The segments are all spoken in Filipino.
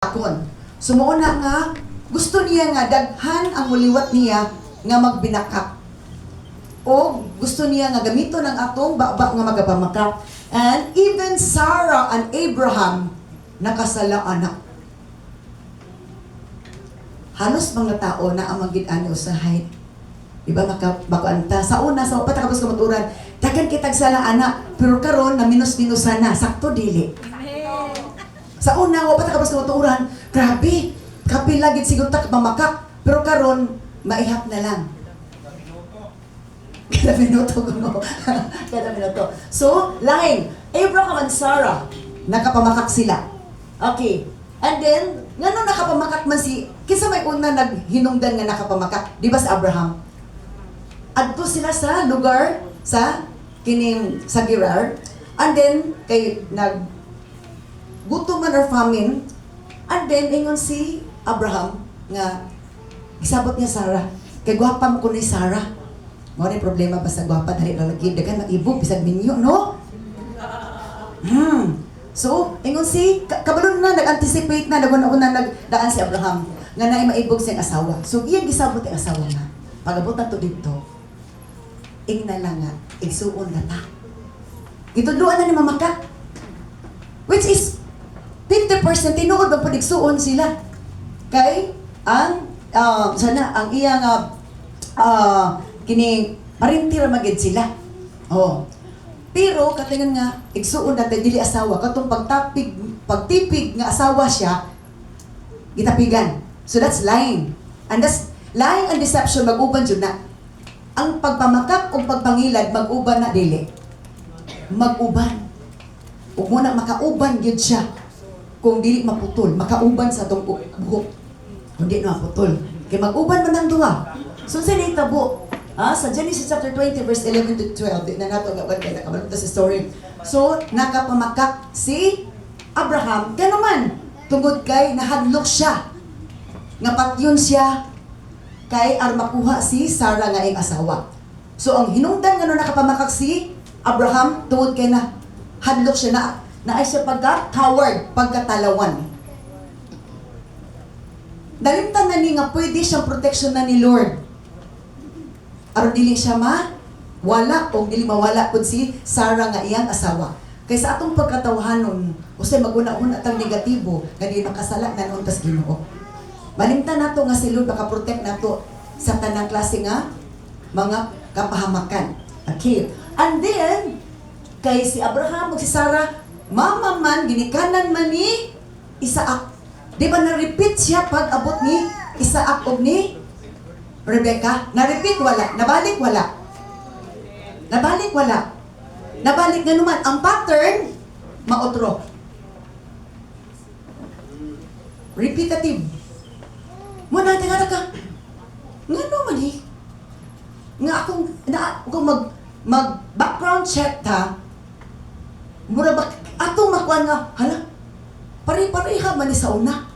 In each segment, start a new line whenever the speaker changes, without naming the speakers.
akon. Sumuuna nga, gusto niya nga daghan ang muliwat niya nga magbinakak. O gusto niya nga gamito ng atong baba nga magapamakak. And even Sarah and Abraham nakasala anak. Halos mga tao na ang magid-ano usahay. Diba makabakuanta? Sa una, sa upat nakabos kamaturan, dagan kitag sala anak, pero karon na minus-minusan na, sakto dili. Sa una, upat nakabos kamaturan, grabe, kapilagid siguro tak mamakak, pero karon maihap na lang. Kada minuto ko. Kada minuto. So, lain, Abraham and Sarah, nakapamakak sila. Okay. And then, nga nung nakapamakak man kinsa may una naghinungdan nga nakapamakak, di ba sa Abraham? Adto sila sa lugar sa kining sa Gerar, and then kay gutom man or famine, and then ingon si Abraham nga gisabot niya Sarah kay gwapa mo ko ni Sarah. Mo ni problema ba sa gwapa dali lalaki dagan mag-ibog bisag minyo, no? So, ingon si kabalon na nag-anticipate na naguna nagdaan si Abraham nga naay maibog siyang asawa. So, iyang gisabot ang asawa na. Pagabot na to dito, ingna lang nga, igsuon na ta. Itudluan na ni mamakak. Which is, 50% tinuod ba po igsuon sila. Kay, ang iyang, kini, parintira magid sila. Oh. Pero, katingan nga, igsuon natin, dili asawa, katong pagtipig nga asawa siya, gitapigan. So, that's lying. And that's, lying and deception, mag-uban dyan na. Ang pagpamakak o pagpangilad, mag-uban na dili. Mag-uban. Huwag mo na makauban yun siya. Kung dili maputol, makauban sa itong buhok. Kung di na maputol. Kaya mag-uban man ang duwa. So, sila itabo. Sa Genesis chapter 20, verse 11 to 12, di na nato nga kaya nakabalita sa story. So, nakapamakak si Abraham. Gano'n man, tungod kay nahadlok siya. Nga patyon siya kay makuha si Sarah nga iyang asawa. So, ang hinungdan nga nung nakapamakak si Abraham, tungod kay na hadlok siya na ay siya pagka-coward, pagkatalawan. Dalimtan na ni nga pwede siyang protection na ni Lord. Aron dili siya wala o dili mawala pud si Sarah nga iyang asawa. Kaysa atong pagkatawhanon, usay maguna-una tang negatibo nga di makasala na noon tas Ginoo. Malimtan nato nga si Lord makaprotect nato sa tanang klase nga mga kapahamakan. Okay. And then kay si Abraham ug si Sarah, mama man ginikanan man ni Isaac. Di ba na-repeat siya pag abot ni Isaac ug ni Rebecca? Na-repeat wala, nabalik wala. Nabalik wala. Nabalik nga naman ang pattern maotro. Repetitive. Muna nga ka. Nga naman nga akong mag-background check ta. Mura ba atong makuha nga hala. Pare-pareha man ni sa una.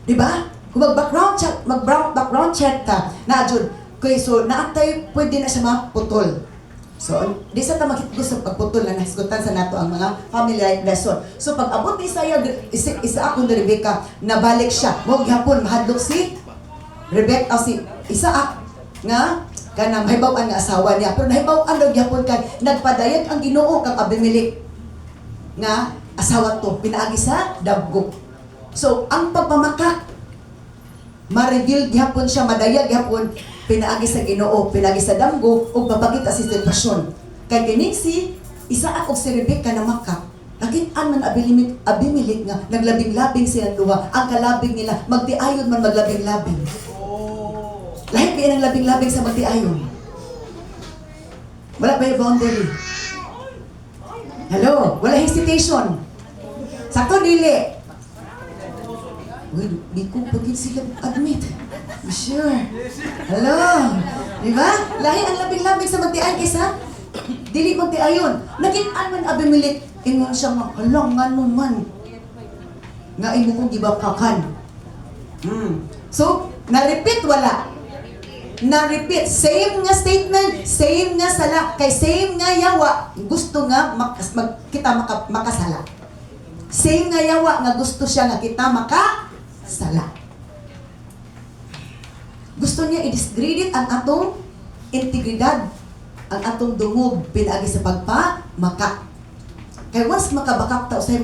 Di ba? Kung mag-background check ta, na jud kay so naatay pwede na siya maputol. So, di sa ta makita sa pagputol na nahisgutan sa nato ang mga family life lesson. So, pag abot ni isa akong Rebecca, nabalik siya. Mo gihapon mahadlok si Rebecca si Isaac nga kanang mahibaw-an nga asawa niya. Pero nahibaw-an daw gihapon kan nagpadayag ang Ginoo kang Abimelech nga asawa to pinaagi sa dabgo. So, ang pagpamakak ma-reveal gihapon siya, madayag gihapon, pinaagi sa Ginoo, pinaagi sa damgo, o mapakita si sitwasyon. Kaya kining si Isaac o si Rebecca na makak, nakitaan man Abimelech nga, naglabing-labing silang duha, ang kalabing nila, magtiayon man maglabing-labing. Lahit ba yan ang labing-labing sa magtiayon? Wala ba yung boundary? Hello? Wala hesitation. Sakto dili. Uy, di ko pagin sila admit. Sure. Hello. Diba? Lahi ang labing-labing sa magtiayon kaysa dili magtiayon. Nakitaan man Abimelech, ingon siya nga, halang nga naman. Nga imo kong gibakakan. So, na-repeat wala. Na-repeat. Same nga statement, same nga sala, kay same nga yawa, gusto nga kita makasala. Same nga yawa nga gusto siya nga kita makasala. Gusto niya i-discredit ang atong integridad, ang atong dungog, pinaagi sa pagpamaka. Kaya once makabakak ta usay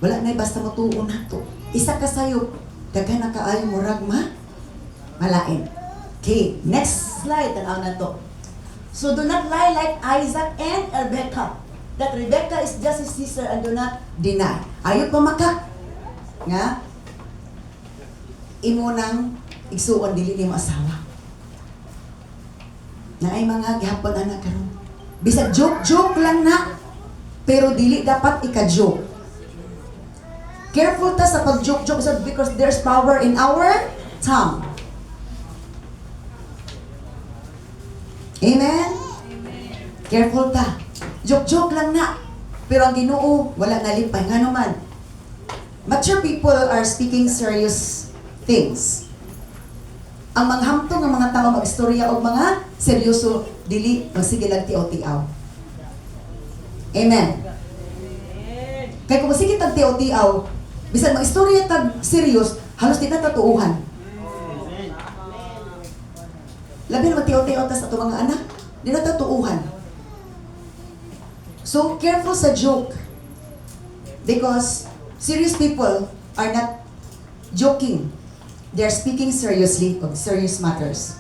wala na basta matuon nato. Isa ka sayo, daghan na kaayo murag malain. Okay, next slide tanaw na to. So do not lie like Isaac and Rebecca, that Rebecca is just his sister, and do not deny. Ayaw pamaka nga imo nang igsuon dili nimo asawa. Na ay mga gihapon anak karon. Bisag joke lang na, pero dili dapat ika-joke. Careful ta sa pag-joke because there's power in our tongue. Amen? Careful ta. Joke lang na. Pero ang Ginoo wala nalipay. Nga naman, mature people are speaking serious things. Ang manghamtong ng mga tao mag-istorya o mga seryoso, dili magsige lang tiaw-tiaw. Amen. Kaya kung masigit ang tiaw-tiaw, bisan mag-istorya tag serious, halos di na tatuuhan. Labi na mag-tiaw-tiaw tas ato mga anak, di na tatuuhan. So, careful sa joke. Because serious people are not joking. They're speaking seriously of serious matters.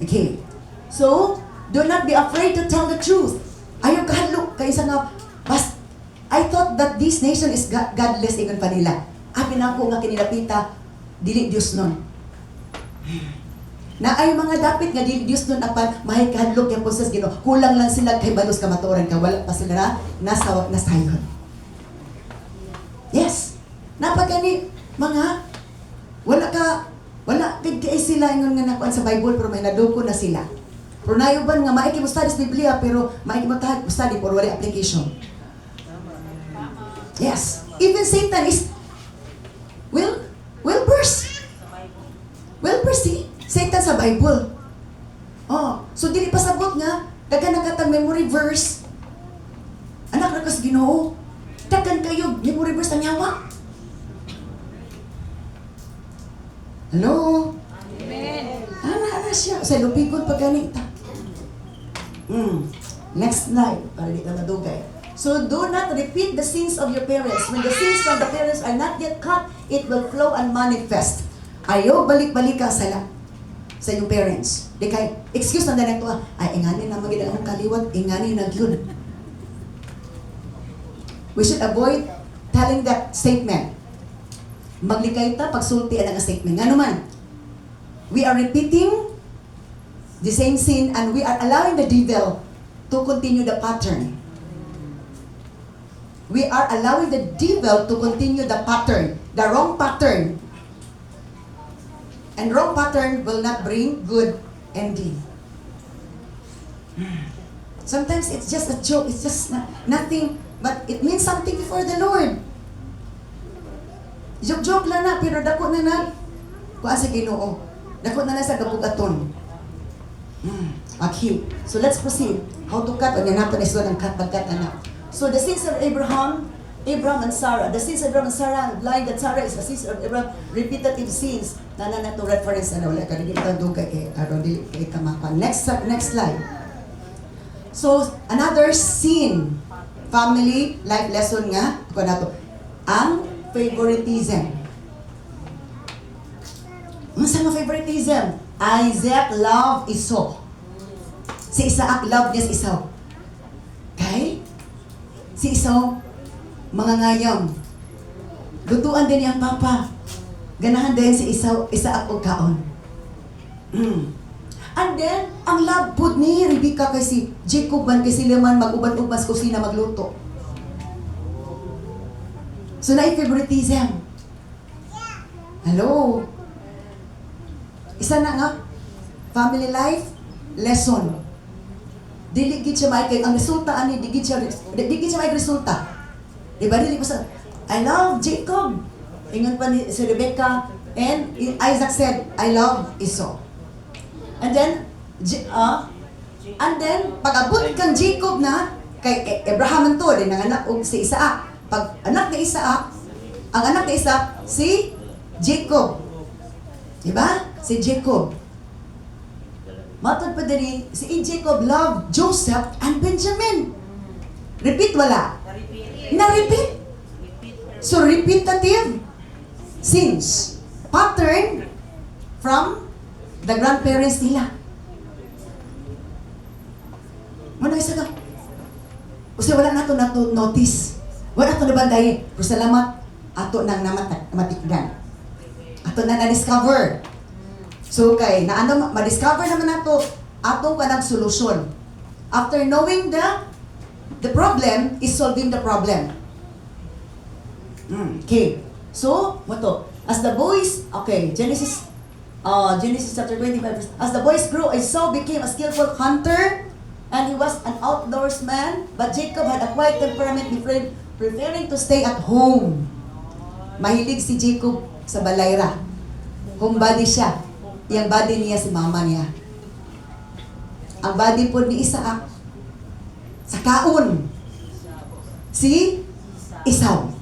Okay. So, do not be afraid to tell the truth. Ayaw kahadlok kay isa nga, I thought that this nation is godless ingon pa nila. Abi na ako nga kinilapita, dili Dios nun. Na ay mga dapit nga dili Dios nun apan mahay kahadlok yung pusas Ginoo. Kulang lang sila kay balos kamatuoran ka, wala pa sila na nasayon. Yes. Napagani mga wala kay sila ingon nga nakuan sa Bible pero may naduko na sila. Pero nayuban nga maiki mo study sa Biblia pero maiki mo study pero wala application. Yes. Even Satan is will burst. Will burst Satan sa Bible. Oh, so dili pasabot nga daghan nakatang memory verse. Anak ra kas Ginoo. Daghan kayo memory verse ang yawa. Hello? Amen. Ana siya. Sa lupigod pa ganita. Next slide. Para di ka madugay. So, do not repeat the sins of your parents. When the sins from the parents are not yet cut, it will flow and manifest. Ayaw balik-balik ka sa iyong parents. Di kay, excuse na ito, ay, inganin na magiging ang kaliwat, inganin na yun. We should avoid telling that statement. Maglikay ta pagsulti ang statement. Nga naman, we are repeating the same sin and we are allowing the devil to continue the pattern. We are allowing the devil to continue the pattern, the wrong pattern. And wrong pattern will not bring good ending. Sometimes it's just a joke, it's just nothing, but it means something before the Lord. Joke lang na, pero dako na kuha sa Ginoo. Dako na sa gabugaton. Okay. So let's proceed. How to cut? Ano natin is ang cut, pagkat anak. So the sins of Abraham and Sarah. The sins of Abraham and Sarah, lying that Sarah is the sins of Abraham, repetitive sins. Na to reference na wala ka rin ito dugay kay kamakan. Next slide. So another sin, family life lesson nga ko na to. Ang favoritism. Ano sa mga favoritism? Isaac love Esau. Si Isaac love niya si Esau. Okay? Si Esau, mga ngayam. Lutuan din niyang papa. Ganahan din si Isaac o kaon. And then, ang love food ni Rebecca kay si Jacob man kay sila man mag-uban-uban sa kusina magluto. So, na-favoritism. Hello? Isa na nga, family life, lesson. Dili gid siya maikay ang resulta ani di gid siya may resulta. Diba dili ko sa I love Jacob. Ingon pa ni si Rebecca and Isaac said I love Esau. And then pag abot kang Jacob na Kay Abraham to, din ang anak og si Isaac. Pag anak ni Isaac, ang anak ni Isaac, si Jacob. Diba? Si Jacob. Matod pa din si Jacob loved Joseph and Benjamin. Repeat wala? Na-repeat. So repetitive sins. Pattern from the grandparents nila. Muna isa ka. Kasi wala na to notice. Wala to nabandayin. Pero salamat, ato nang namatikdan. Ato na na-discover. So kay, ma-discover naman nato, atong kanang solusyon. After knowing the problem is solving the problem. Okay. So, what to? As the boys, okay, Genesis chapter 25, as the boys grew, Esau became a skillful hunter, and he was an outdoorsman, but Jacob had a quiet temperament, preferring to stay at home. Mahilig si Jacob sa balayra. Homebody siya. Yung body niya si mama niya. Ang body po ni Isaac, sa kaon, si Esau.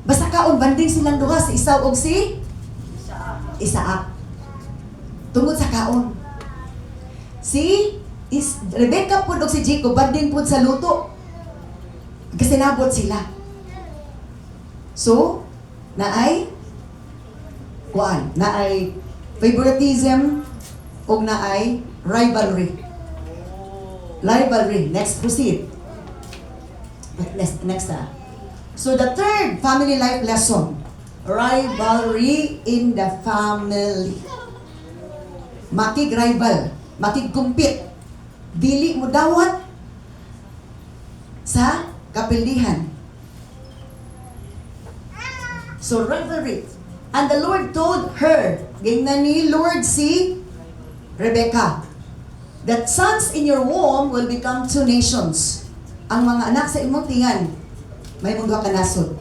Basta kaon, banding silang duha, si Esau o si Isaac. Tungod sa kaon. Si Rebecca po o si Jacob, banding po sa luto. Kasi nabot sila. So, naay favoritism o naay rivalry. Rivalry. Next, proceed. Next. So the third family life lesson, rivalry in the family. Makig-rival, makig-compete. Dili mo dawat sa kapilihan. So rivalry. And the Lord told her, gingnan ni Lord si Rebecca, that sons in your womb will become two nations. Ang mga anak sa imong tingan, may mong kanasod.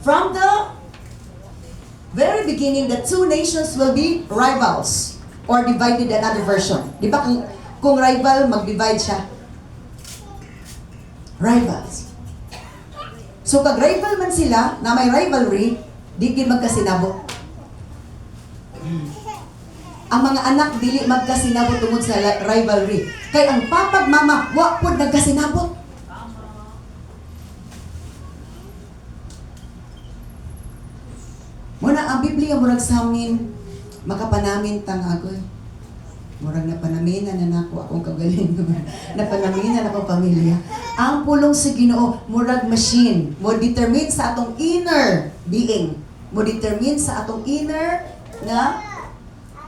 From the very beginning, the two nations will be rivals or divided, another version. Di ba kung rival, mag-divide siya? Rivals. So kag rival man sila, na may rivalry, di gid magkasinabot. Ang mga anak dili magkasinabot tungod sa rivalry. Kay ang papag mama, wa pod nagkasinabot. Muna ang Biblia murag sa amin, makapanamin tangagoy. Murag napanaminan na nako akong kagaling. Napanaminan akong pamilya. Ang pulong sa Ginoo murag machine, mo determine sa atong inner being, mo determine sa atong inner na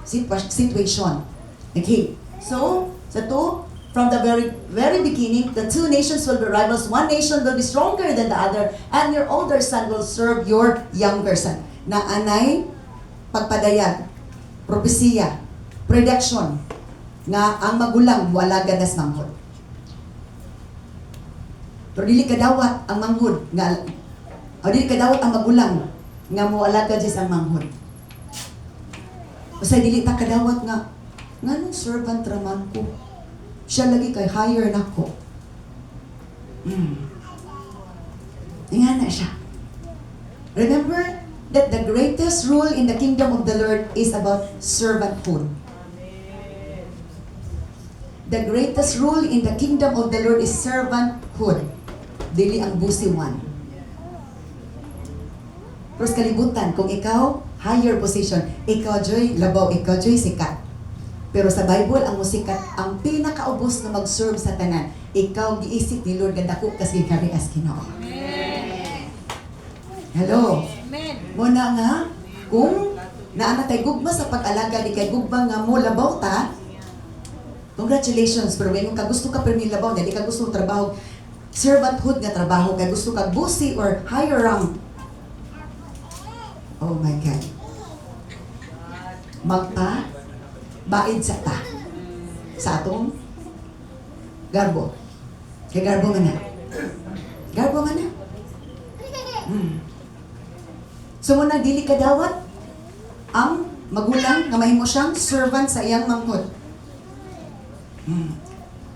situation. Okay. So, from the very beginning, the two nations will be rivals. One nation will be stronger than the other, and your older son will serve your younger son. Na anay pagpadayag, propesiya, prediction nga ang magulang wala ganas manghod. Pero dili kadawat ang manghod nga dili kadawat ang magulang nga moala ka ang manghod. Basta dili ta kadawat nga nganong servant raman ko. Siya lagi kay higher nako. Ingana siya. Remember that the greatest rule in the kingdom of the Lord is about servanthood. The greatest rule in the kingdom of the Lord is servanthood. Dili ang busiwan. Pero sa kalibutan, kung ikaw, higher position, ikaw joy labaw, ikaw joy sikat. Pero sa Bible, ang musikat, ang pinakaubos na mag-serve sa tanan, ikaw giisip ni Lord gandako kasi kari as Ginoo. Hello. Muna nga, kung naanatay gugma sa pag-alaga di kay gugma nga mo labaw ta, congratulations, pero may ka gusto ka permi labaw, di ka gusto trabaho, servanthood nga trabaho, kay gusto ka busi or higher rank. Oh my God. Baid sa ta. Sa atong garbo. Kay garbo nga na. Garbo nga na. So muna dili kadawat ang magulang nga mahimo siyang servant sa iyang manghod.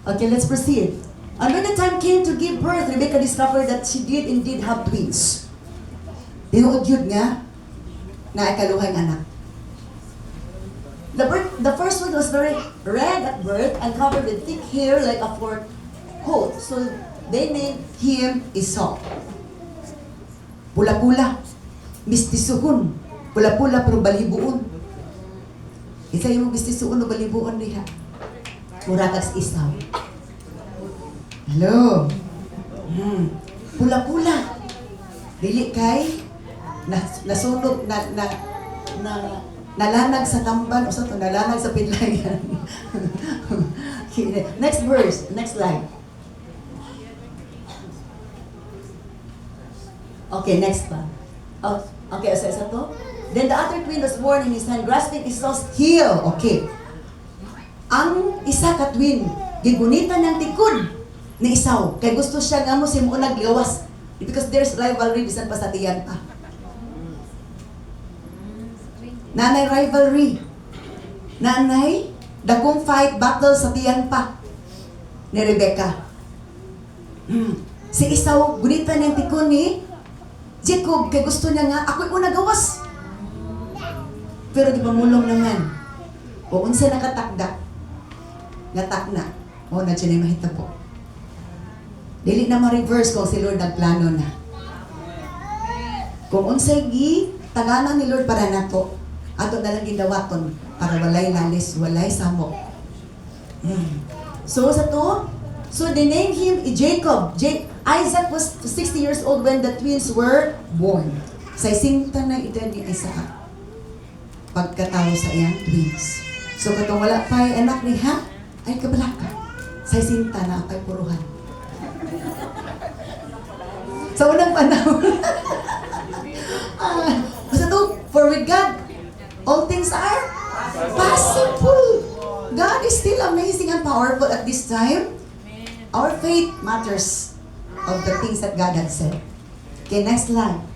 Okay, let's proceed. And when the time came to give birth, Rebecca discovered that she did indeed have twins. Tinuod yun nga, na ikaluhang anak. The first one was very red at birth and covered with thick hair like a fur coat. So they named him Esau. Pula-pula, mistisuhon. Pula-pula pero balibuon. Isa yung mistisuhon o balibuon diha. Murakas Esau. Hello. Pula-pula. Dili kay nasunog nalanag sa tamban o sa to nalanag sa pidlayan. Okay, next verse, next line. Okay, next pa. Oh, okay, so isa to. Then the other twin was born in his hand, grasping Esau's heel. Okay. Ang isa ka twin, gigunitan ng tikod ni Esau. Kay gusto siya nga mo siya mo nagliwas. Because there's rivalry, bisan pa sa tiyan pa. Nanay rivalry. Nanay, dakong fight, battle sa tiyan pa ni Rebecca. Si Esau, gunitan ng tikod ni Jacob, kay gusto niya nga, ako'y una gawas. Pero di ba mulong naman? O unsa nakatakda, natakna, o na dyan ay mahitabo. Dili na ma-reverse kung si Lord nagplano na. Kung unsay taganan ni Lord para nato, ato na lang gidawaton para walay lalis, walay samok. So sa to, so they named him Jacob. Isaac was 60 years old when the twins were born. Sa isinta na edad ni Isaac, pagkatao sa iyang twins. So katong wala pa anak ni ha, ay kabalaka. Sa isinta na ay puruhan. Sa unang panahon. Basta to, for with God, all things are possible. God is still amazing and powerful at this time. Our faith matters of the things that God had said. Okay, next line.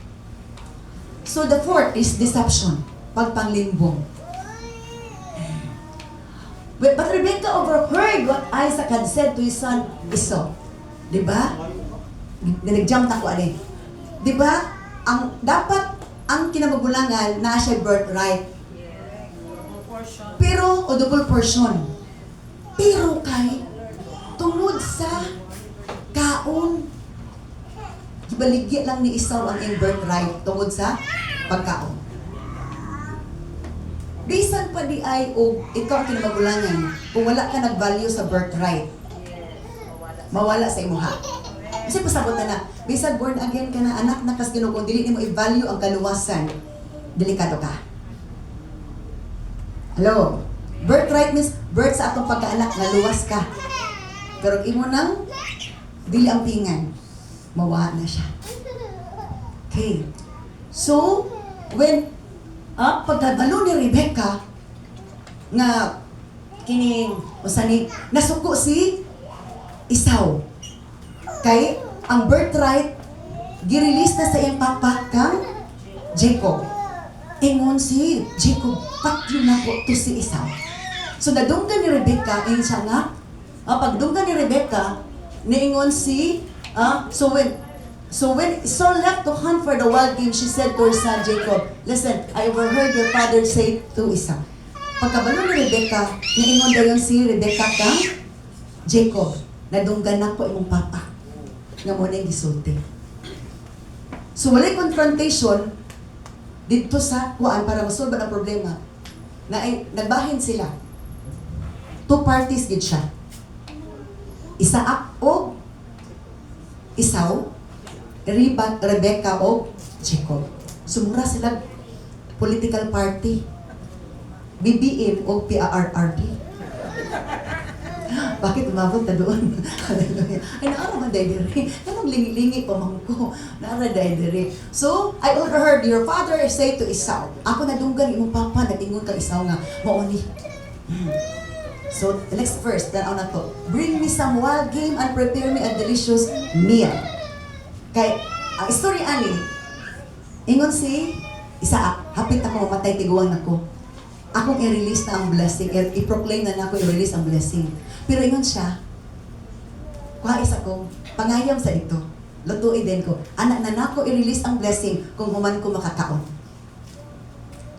So the fourth is deception. Pagpanglimbong. But Rebecca overheard what Isaac had said to his son Esau. Diba? Nag-jump ako ali. Diba? Dapat ang kinamagulangan na siya birthright. Pero, o double portion. Pero kay, tungod sa kaon, ibaligya lang ni Esau ang iyang birthright tungod sa pagkaon. Bisan pa di ay, o ikaw ang kinamagulangan, kung wala ka nag-value sa birthright, mawala sa imuha. Kasi pasagot na, bisan born again ka na, anak na kas Ginoo, kung dili nimo i-value ang kaluwasan, delikado ka. Hello? Birthright means birth sa atong pagkaanak, nga luwas ka. Pero imo nang dili ang pingan, mawala na siya. Okay. So, when pagkabalo ni Rebecca, nga kining, usani, nasuko si Esau. Kay ang birthright girelease na sa iyang papa kang Jacob. Ingon si Jacob, patyo na ko to si Esau. So nadunggan ni Rebecca, ayun siya nga, pagdunggan ni Rebecca, niingon si, so when Esau left to hunt for the wild game, she said to her son Jacob, listen, I overheard your father say to Esau. Pagkabalo ni Rebecca, niingon daw yun si Rebecca kang Jacob, nadunggan na ko imong papa. Nga mo na yung gisulti. So, walay confrontation dito sa kuan para masolba ang problema. Nagbahin sila. Two parties gid siya. Isaac o Esau, Rebecca o Jacob. Sumura sila political party. BBM o PRRD. Bakit umabot na doon? Hallelujah. Ay, naara man dahil diri. Anong lingi-lingi pa man ko? Naara dahil diri. So, I overheard your father say to Esau, ako nadunggan imong papa, natingon kang Esau nga, mauni. So, the next verse, tanaw na to. Bring me some wild game and prepare me a delicious meal. Kay, ang story ani, ingon si Isaac, hapit ako mamatay, tiguan ako. Akong i-release na ang blessing, i-proclaim na ako i-release ang blessing. Pero ingon siya, kuha isa ko, pangayam sa ito. Lutuin din ko. Anak na nako i-release ang blessing kung human ko makakaon.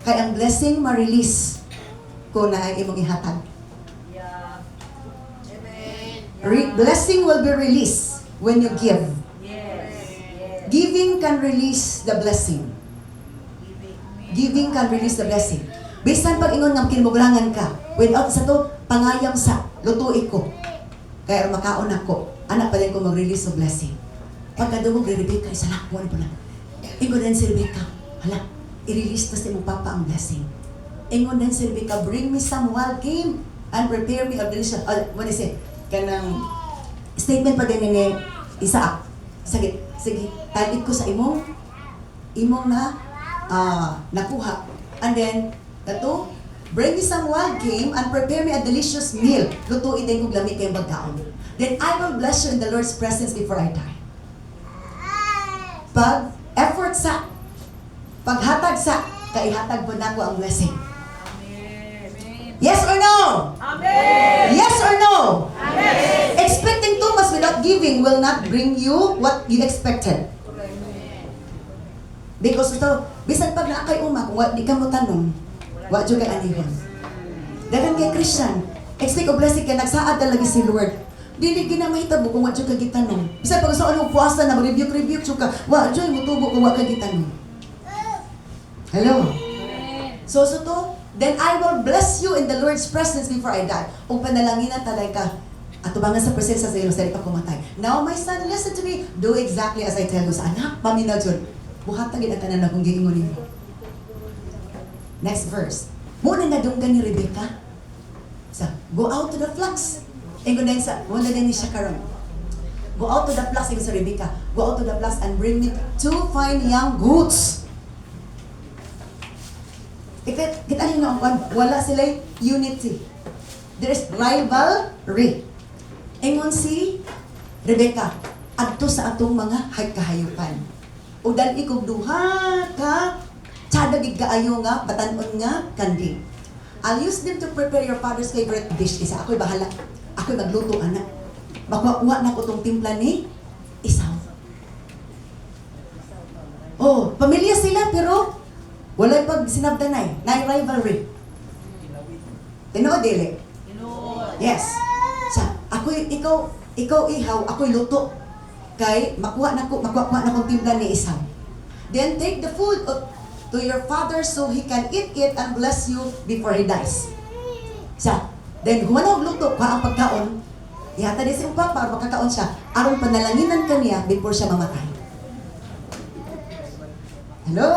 Kaya ang blessing ma-release ko na ay imong ihatag.
Yeah. Amen.
Blessing will be released when you give.
Yes. Yes.
Giving can release the blessing. Giving can release the blessing. Bisan pag ingon ng kinmugrangan ka, without sa to, pangayam sa, lutuin ko. Kaya makaon ako, anak pa din ko mag-release of blessing. Pagkadumog ni Rebecca, isa lang, buwan po lang. Ingon din si Rebecca, hala, i-release na si mong papa ang blessing. Ingon din si Rebecca, bring me some wild game and prepare me a delicious, what is it? Kanang statement pa din ni Isaac. Sige, talit ko sa imong na nakuha. And then, kato, bring me some wild game and prepare me a delicious meal. Lutuin din kong lamig kayong bagkaon. Then I will bless you in the Lord's presence before I die. Pag effort sa, paghatag sa, kaihatag po na ko ang blessing.
Amen.
Yes or no?
Amen.
Yes or no?
Amen.
Expecting too much without giving will not bring you what you expected. Because ito, bisan pag naakay uma, kung di ka mo tanong, wa dyan kay anihon. Dagan kay Christian, expect o blessing kay nagsaad talaga si Lord. Dili ginamahita mo kung wa dyan ka gitanong. Bisan pag saan mo puwasa na, mag-rebuke ka, wa dyan mo tubo kung wa ka gitanong. Hello? So to, then I will bless you in the Lord's presence before I die. Kung panalanginan talay ka, at tubangan sa presensya sa iyo, sa pa kumatay. Now my son, listen to me, do exactly as I tell you sa anak, paminaw dyan. Buhatagin ang tanan na kung giingon nimo. Next verse. Muna na dunggan ni Rebecca. Go out to the flocks. Ingon din sa, wala din ni siya karon. Go out to the flocks, ingon sa Rebecca. Go out to the flocks and bring me 2 fine young goats. Kita niyo na wala sila unity. There is rivalry. Ingon si Rebecca, adto sa atong mga kahayupan. O dan ikog duha ka tsadagig kaayo nga batanon nga kandi. I'll use them to prepare your father's favorite dish. Isa ako'y bahala. Ako'y magluto anak. Magwawa na ko tong timpla ni Isaw. Oh, pamilya sila pero walay pag sinabdanay. Nay rivalry. Tinuod dili. Yes. Sa ako'y ikaw ihaw, ako'y luto. Kay makuha na kong timpla ni Isaw. Then take the food to your father so he can eat it and bless you before he dies. Then humanawag luto ka ang pagkaon. Ihata din si papa para makakaon siya. Aron panalanginan kaniya before siya mamatay. Hello?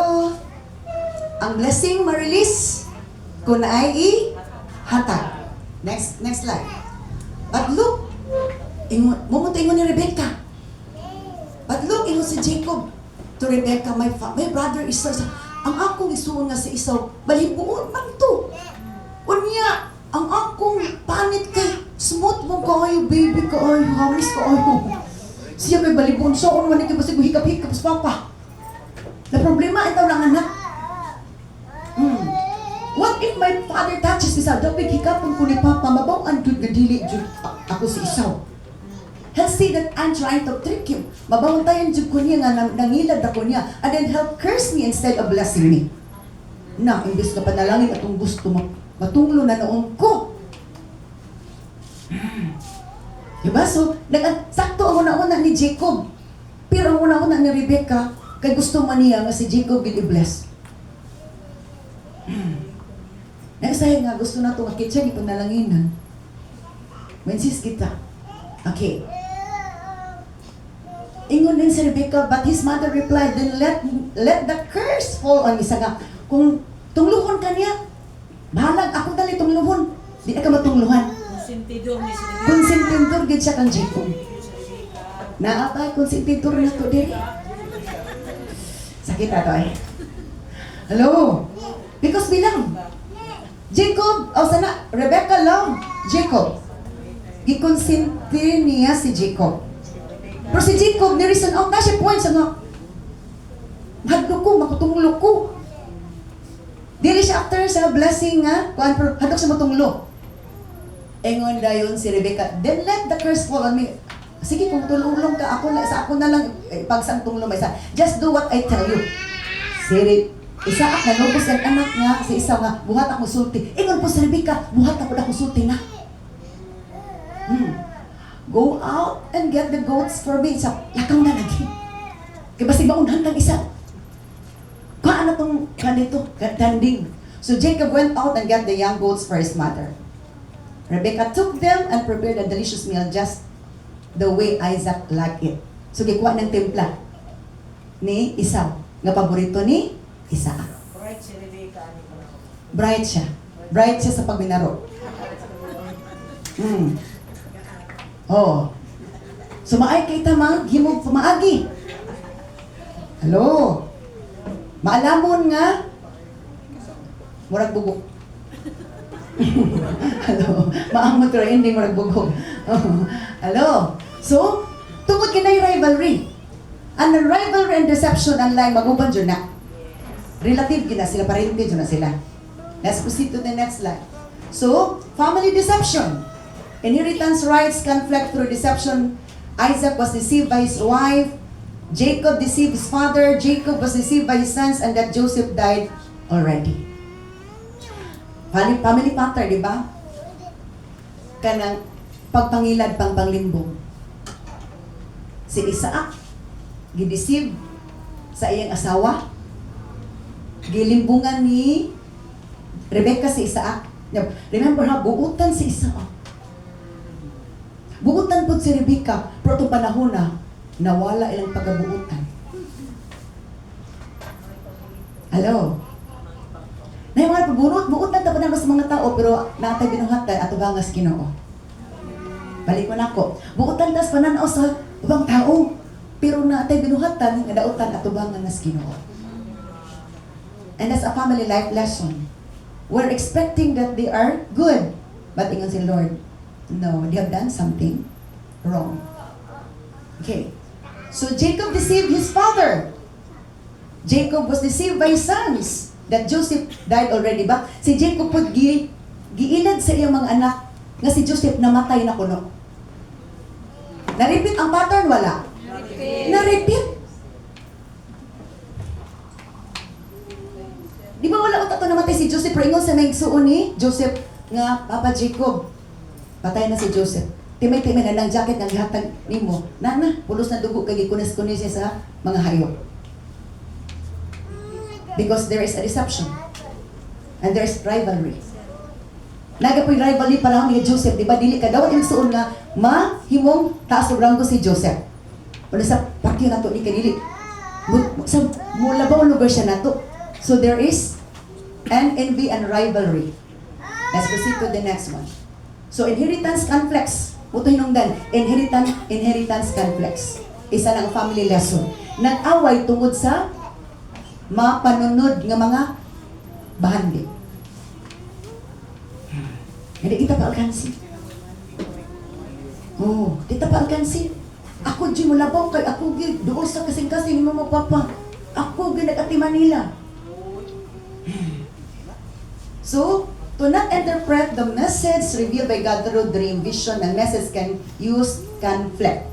Ang blessing ma-release kung ay i-hatag. Next slide. But look, mumunta ingon ni Rebecca. But look, ingon si Jacob to Rebecca, my brother Esau. Ang akong isuon nga si Esau, balibuon man to. Unya, ang akong panit kay smooth mo kayo, baby kayo, hamis kayo. Siya kay balibuon, so on man ikay basig hikap-hikap sa papa. Na problema ito ng anak. What if my father touches Esau? Dapat hikapon ko ni papa, mabawaan jud nga dili jud ako si Esau. He'll see that I'm trying to trick him. Mabawantayan jud ko niya nga nangilad ako niya. And then he'll curse me instead of blessing me. Na, imbis na panalangin atong gusto matunglo na noon ko. Diba? So, sakto ang una-una ni Jacob. Pero ang una-una ni Rebecca, kay gusto man niya nga si Jacob i-bless. Nagsahay nga, gusto na ito makitsa, di panalanginan. Mensis kita. Okay. Ingon din si Rebecca, but his mother replied, then let the curse fall on isa nga. Kung tungluhon ka niya, bahalag ako dali tungluhon. Di na ka matungluhan.
Konsentidor ni si Rebecca.
Konsentidor gid siya kang Jacob. Naapay konsentidor na to diri. Sakit ato eh. Hello? Because bilang Jacob, sana, Rebecca loved Jacob. Gikonsente niya si Jacob. Pero si Jacob, ni-reason out na siya point sa nga, hadlo ko, makutunglo ko. Dili siya after sa blessing nga, hadlo siya matunglo. Engon dayon si Rebecca, then let the curse fall on me. Sige, kung tululong ka, sa ako na lang pagsangtong lumay sa. Just do what I tell you. Siri, Isaac na nubos ang anak nga, si Isaw nga, buhat ako sulti. Ingon po sa Rebecca, buhat ako na sulti na. Go out and get the goats for me. Sa lakaw na lagi. Kaya basig maunhan ng isa. Kaan na itong kanito, tanding. So Jacob went out and got the young goats for his mother. Rebecca took them and prepared a delicious meal just the way Isaac liked it. So gikuha ng templa ni Isaw. Nga paborito ni Isaac.
Right, si Rebecca.
Bright siya. Bright siya sa pagminaro. Oh. Sumaay kay tama, himog pumaagi. Hello. Maalamon nga. Murag bugok. Hello. Maamot pero hindi murag bugok. Hello. So, tungkol kinay rivalry. Ang rivalry and deception ang laing maguban dyan na. Relative gina sila, parente dyan na sila. Let's proceed to the next slide. So, family deception. Inheritance rights conflict through deception. Isaac was deceived by his wife. Jacob deceived his father. Jacob was deceived by his sons, and that Joseph died already. Family pattern, di ba? Kanang pagpangilad pang panglimbong. Si Isaac, gideceive sa iyang asawa. Gilimbungan ni Rebecca si Isaac. Remember ha, buutan si Isaac. Buutan po si Rebecca, pero itong panahon na, nawala ilang pagabuutan. Hello? Na yung mga buutan tapanan sa mga tao, pero natay binuhatan at ubangas Ginoo. Balik ko na ako. Buutan tas pananaw sa ubang tao, pero natay binuhatan, nga dautan at ubangan nas Ginoo. And that's a family life lesson. We're expecting that they are good, but ingon si Lord, no, they have done something wrong. Okay. So Jacob deceived his father. Jacob was deceived by his sons. That Joseph died already ba? Si Jacob po giilad sa iyang mga anak nga si Joseph namatay na kuno. Na-repeat ang pattern? Wala. Na-repeat. Di ba wala utak to namatay si Joseph? Pero ingon sa naigsuon ni Joseph nga, Papa Jacob, patay na si Joseph. Timay-timay na ng jacket ng gihatag nimo. Nana, pulos na dugo kay gikunis-kunis siya sa mga hayop. Because there is a deception. And there is rivalry. Naga po'y rivalry para ni Joseph, di ba? Dili ka daw yung suon nga, himong taas o ranggo si Joseph. Wala sa pakyo na to, ni kadili. Sa mulabaw lugar siya na to. So there is an envy and rivalry. Let's proceed to the next one. So inheritance conflicts. Puto hinungdan, inheritance conflicts. Isa ng family lesson. Nag-away tungod sa mapanunod nga mga bahandi. Hindi kita pa alkansi. Oh, kita pa alkansi. Ako di mo labaw kay ako gi doon sa kasing-kasing mo magpapa. Ako gi nag-ati Manila. So, to not interpret the message revealed by God through dream, vision, and message can use conflict.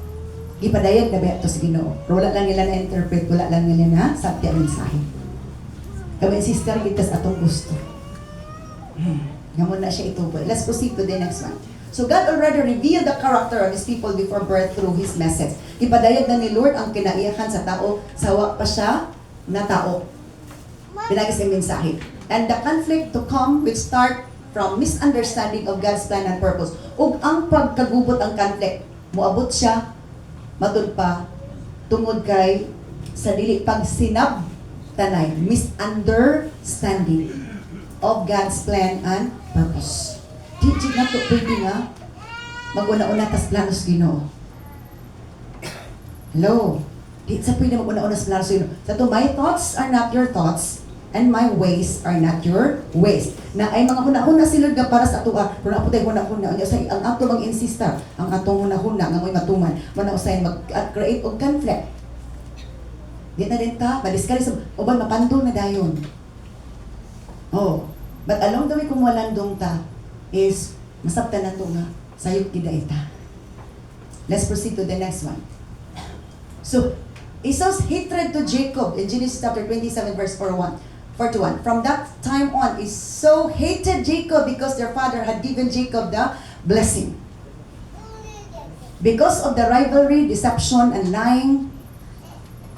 Ipadayag na ba ito sa Ginoo? Pero wala lang nila na-interpret, wala lang nila na sabti ang mensahe. Kami sister, itas atong gusto. Ngayon na siya ito. Let's proceed to the next one. So God already revealed the character of His people before birth through His message. Ipadayag na ni Lord ang kinaiyakan sa tao, sawa pa siya na tao. Pinagis ang mensahe. And the conflict to come will start from misunderstanding of God's plan and purpose. Ug ang pagkagubot ang conflict, moabot siya, matud pa, tungod kay sa dili pagsinab tanay, misunderstanding of God's plan and purpose. Di na to pwede nga mag-una-una tas planos Ginoo. Hello? Di sa pwede mag-una-una tas planos Ginoo. Sa to, my thoughts are not your thoughts, and my ways are not your ways. Na ay mga huna-huna silod nga para sa ato pero na po tayo huna-huna. Ang ato bang insista, ang atong huna-huna, nga mo'y matuman, manausayin mag-create og conflict. Di na rin ta, madiskali sa, uban mapandong na dayon. Oh, but along the way kung walang dong ta, is, masabta na to nga, sayop kida ita. Let's proceed to the next one. So, Esau's hatred to Jacob in Genesis chapter 27 verse 41. From that time on, Esau hated Jacob because their father had given Jacob the blessing. Because of the rivalry, deception, and lying,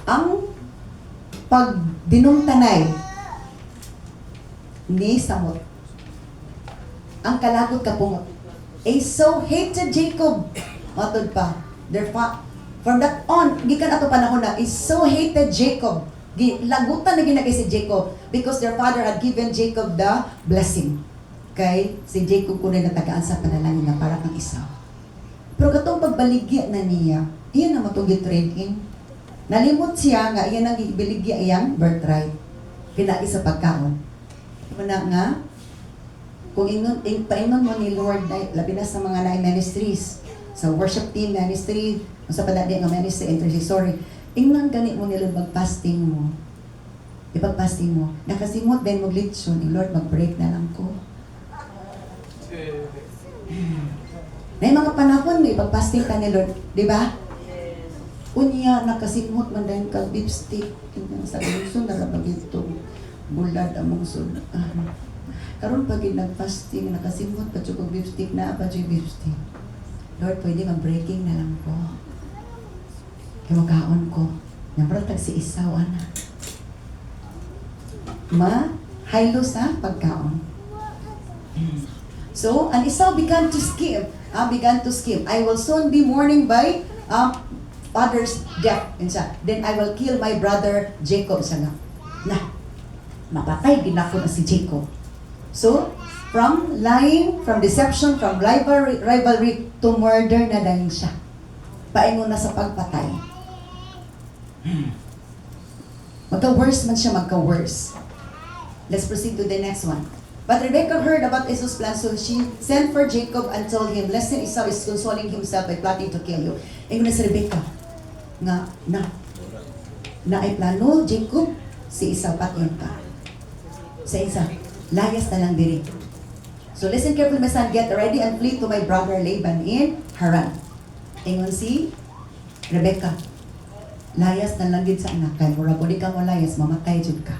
ang pagdinumtanay ni Samot, ang kalagot kapungot. Esau hated Jacob. Matod pa. From that on, gikan ato panahon na, Esau hated Jacob. Lagutan na ginagay si Jacob because their father had given Jacob the blessing. Kay si Jacob kunin na tagaan sa panalangin na para kang Esau. Pero katong pagbaligya na niya, iyan na matong trade-in. Nalimot siya nga iyan ang ibaligya iyang birthright. Kinai sa pagkaon. Muna nga, kung paingon mo ni Lord, labi na sa mga ministries, sa worship team ministry, sa padadi nga ministry, intercessory, ingnan gani mo ni Lord magpasting mo. Ipagpasting mo. Nakasimot din mo glitson, Lord, mag-break na lang ko. Na yung mga panahon mo, ipagpasting ka ni Lord, di ba? Unya, nakasimot man dahil ka beef steak. Sa gusto, narabag ito. Bulad among sun. Karon pag nag-fasting, nakasimot pa siya beef steak na pa siya beef steak. Lord, pwede mag-breaking na lang ko. Kaya magkaon ko. Nabaratag si Esau, ana. Haylo sa pagkaon. So, and Esau began to scheme. I will soon be mourning by father's death. Then I will kill my brother Jacob. Mapatay din ako na si Jacob. So, from lying, from deception, from rivalry to murder na dahil siya. Paingon na sa pagpatay. Magka-worse man siya, magka-worse. Let's proceed to the next one. But Rebekah heard about Esau's plan, so she sent for Jacob and told him, "Listen, Esau is consoling himself by plotting to kill you." Ingon na si Rebekah, nga, na ay plano, Jacob, si Esau patyon ka. Sa isa, layas na lang diri. So listen carefully, my son, get ready and flee to my brother Laban in Haran. Ingon si Rebekah, layas na lang din sa anak, kaya mura po di ka mo layas, mamatay jud ka.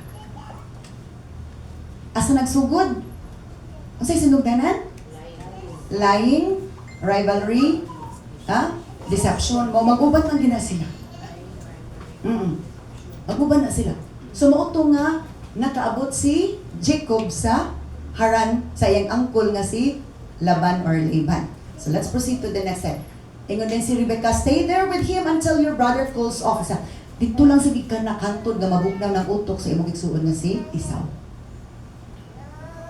Asa nagsugod? Ang sa'y sinugdanan? Lying, rivalry, deception. Maguban lang gina sila. Maguban na sila. So mauto nga, nakaabot si Jacob sa Haran, sa iyang uncle nga si Laban or Laban. So let's proceed to the next step. Ingon din si Rebecca, stay there with him until your brother calls off. Dito lang sa gikan na kantod nga mabugnaw ng utok sa imong igsuon nga si Esau.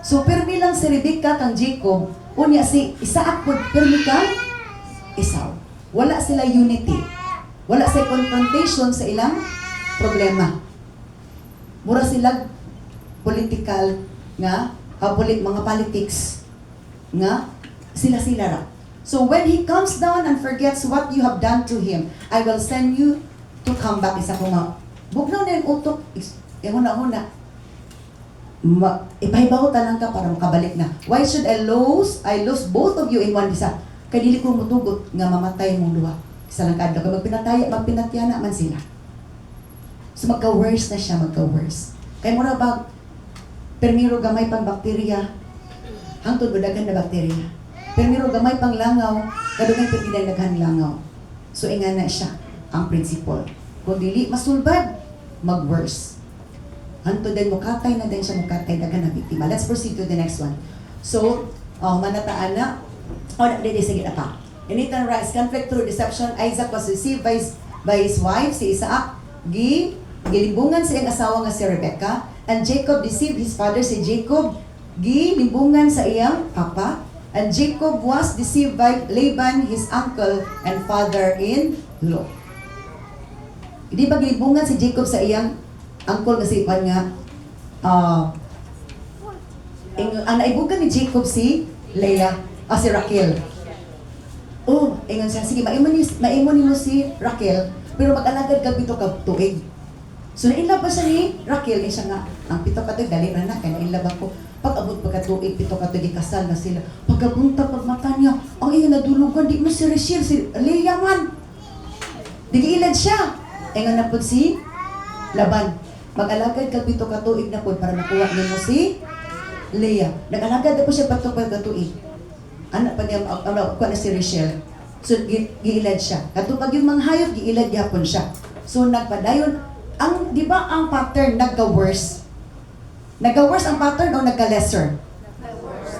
So, permi lang si Rebecca kang Jacob, unya si Isaac po, permi kang Esau. Wala sila unity. Wala sila confrontation sa ilang problema. Mura sila political nga, mga politics nga, sila ra. So, when he comes down and forgets what you have done to him, I will send you to come back. Isa ko nga, bugnaw na yung utok, huna-huna. Ipahibaw talang ka para makabalik na. Why should I lose both of you in one isa? Kaya dili ko mutugot nga mamatay mong duha. Isa lang kadlaw. Kaya magpinatya na man sila. So magka-worse na siya, magka-worse. Kaya mura ba, permiro gamay pang bakterya, hangtod badagan na bakterya. Permiro gamay pang langaw, kadugay pagkinay naghan langaw. So inga na siya, ang principle. Kung dili masulbad, mag-worse. Hanto din mukatay na din siya, mukatay dagan na biktima. Let's proceed to the next one. So, manataan na. Sige na pa. In it and rise, conflict through deception, Isaac was received by his wife, si Isaac. Gilimbungan sa iyang asawa nga si Rebecca. And Jacob deceived his father, si Jacob. Gilimbungan sa iyang papa. And Jacob was deceived by Laban, his uncle and father-in-law. Hindi ba gilimbungan si Jacob sa iyang uncle kasi ipan nga, ang naibugan ni Jacob si Leah, si Raquel. Ingon siya, sige, maimon mo si Raquel, pero mag-alagad ka bito ka tuig. So nainlove ba siya ni Raquel? Siya nga, ang pito katuig, dali na na, kaya nainlove ako. Pag-abot pagkatuig, pito katuig, ikasal na sila. Pagkapunta, pagmata niya, ang iya nadulugan, di mo si Rachel, si Leah man. Digiilad siya. E nga na po si Laban. Mag-alagad ka pito katuig na po para makuha niyo mo si Leah. Nag-alagad na po siya pagkatuig. Anak pa niya, kuha na si Rachel. So, giilad siya. Katupag yung mga hayop, giilad yapon siya. So, nagpadayon, di ba ang pattern nagka-worse? Nagka-worse ang pattern o nagka-lesser?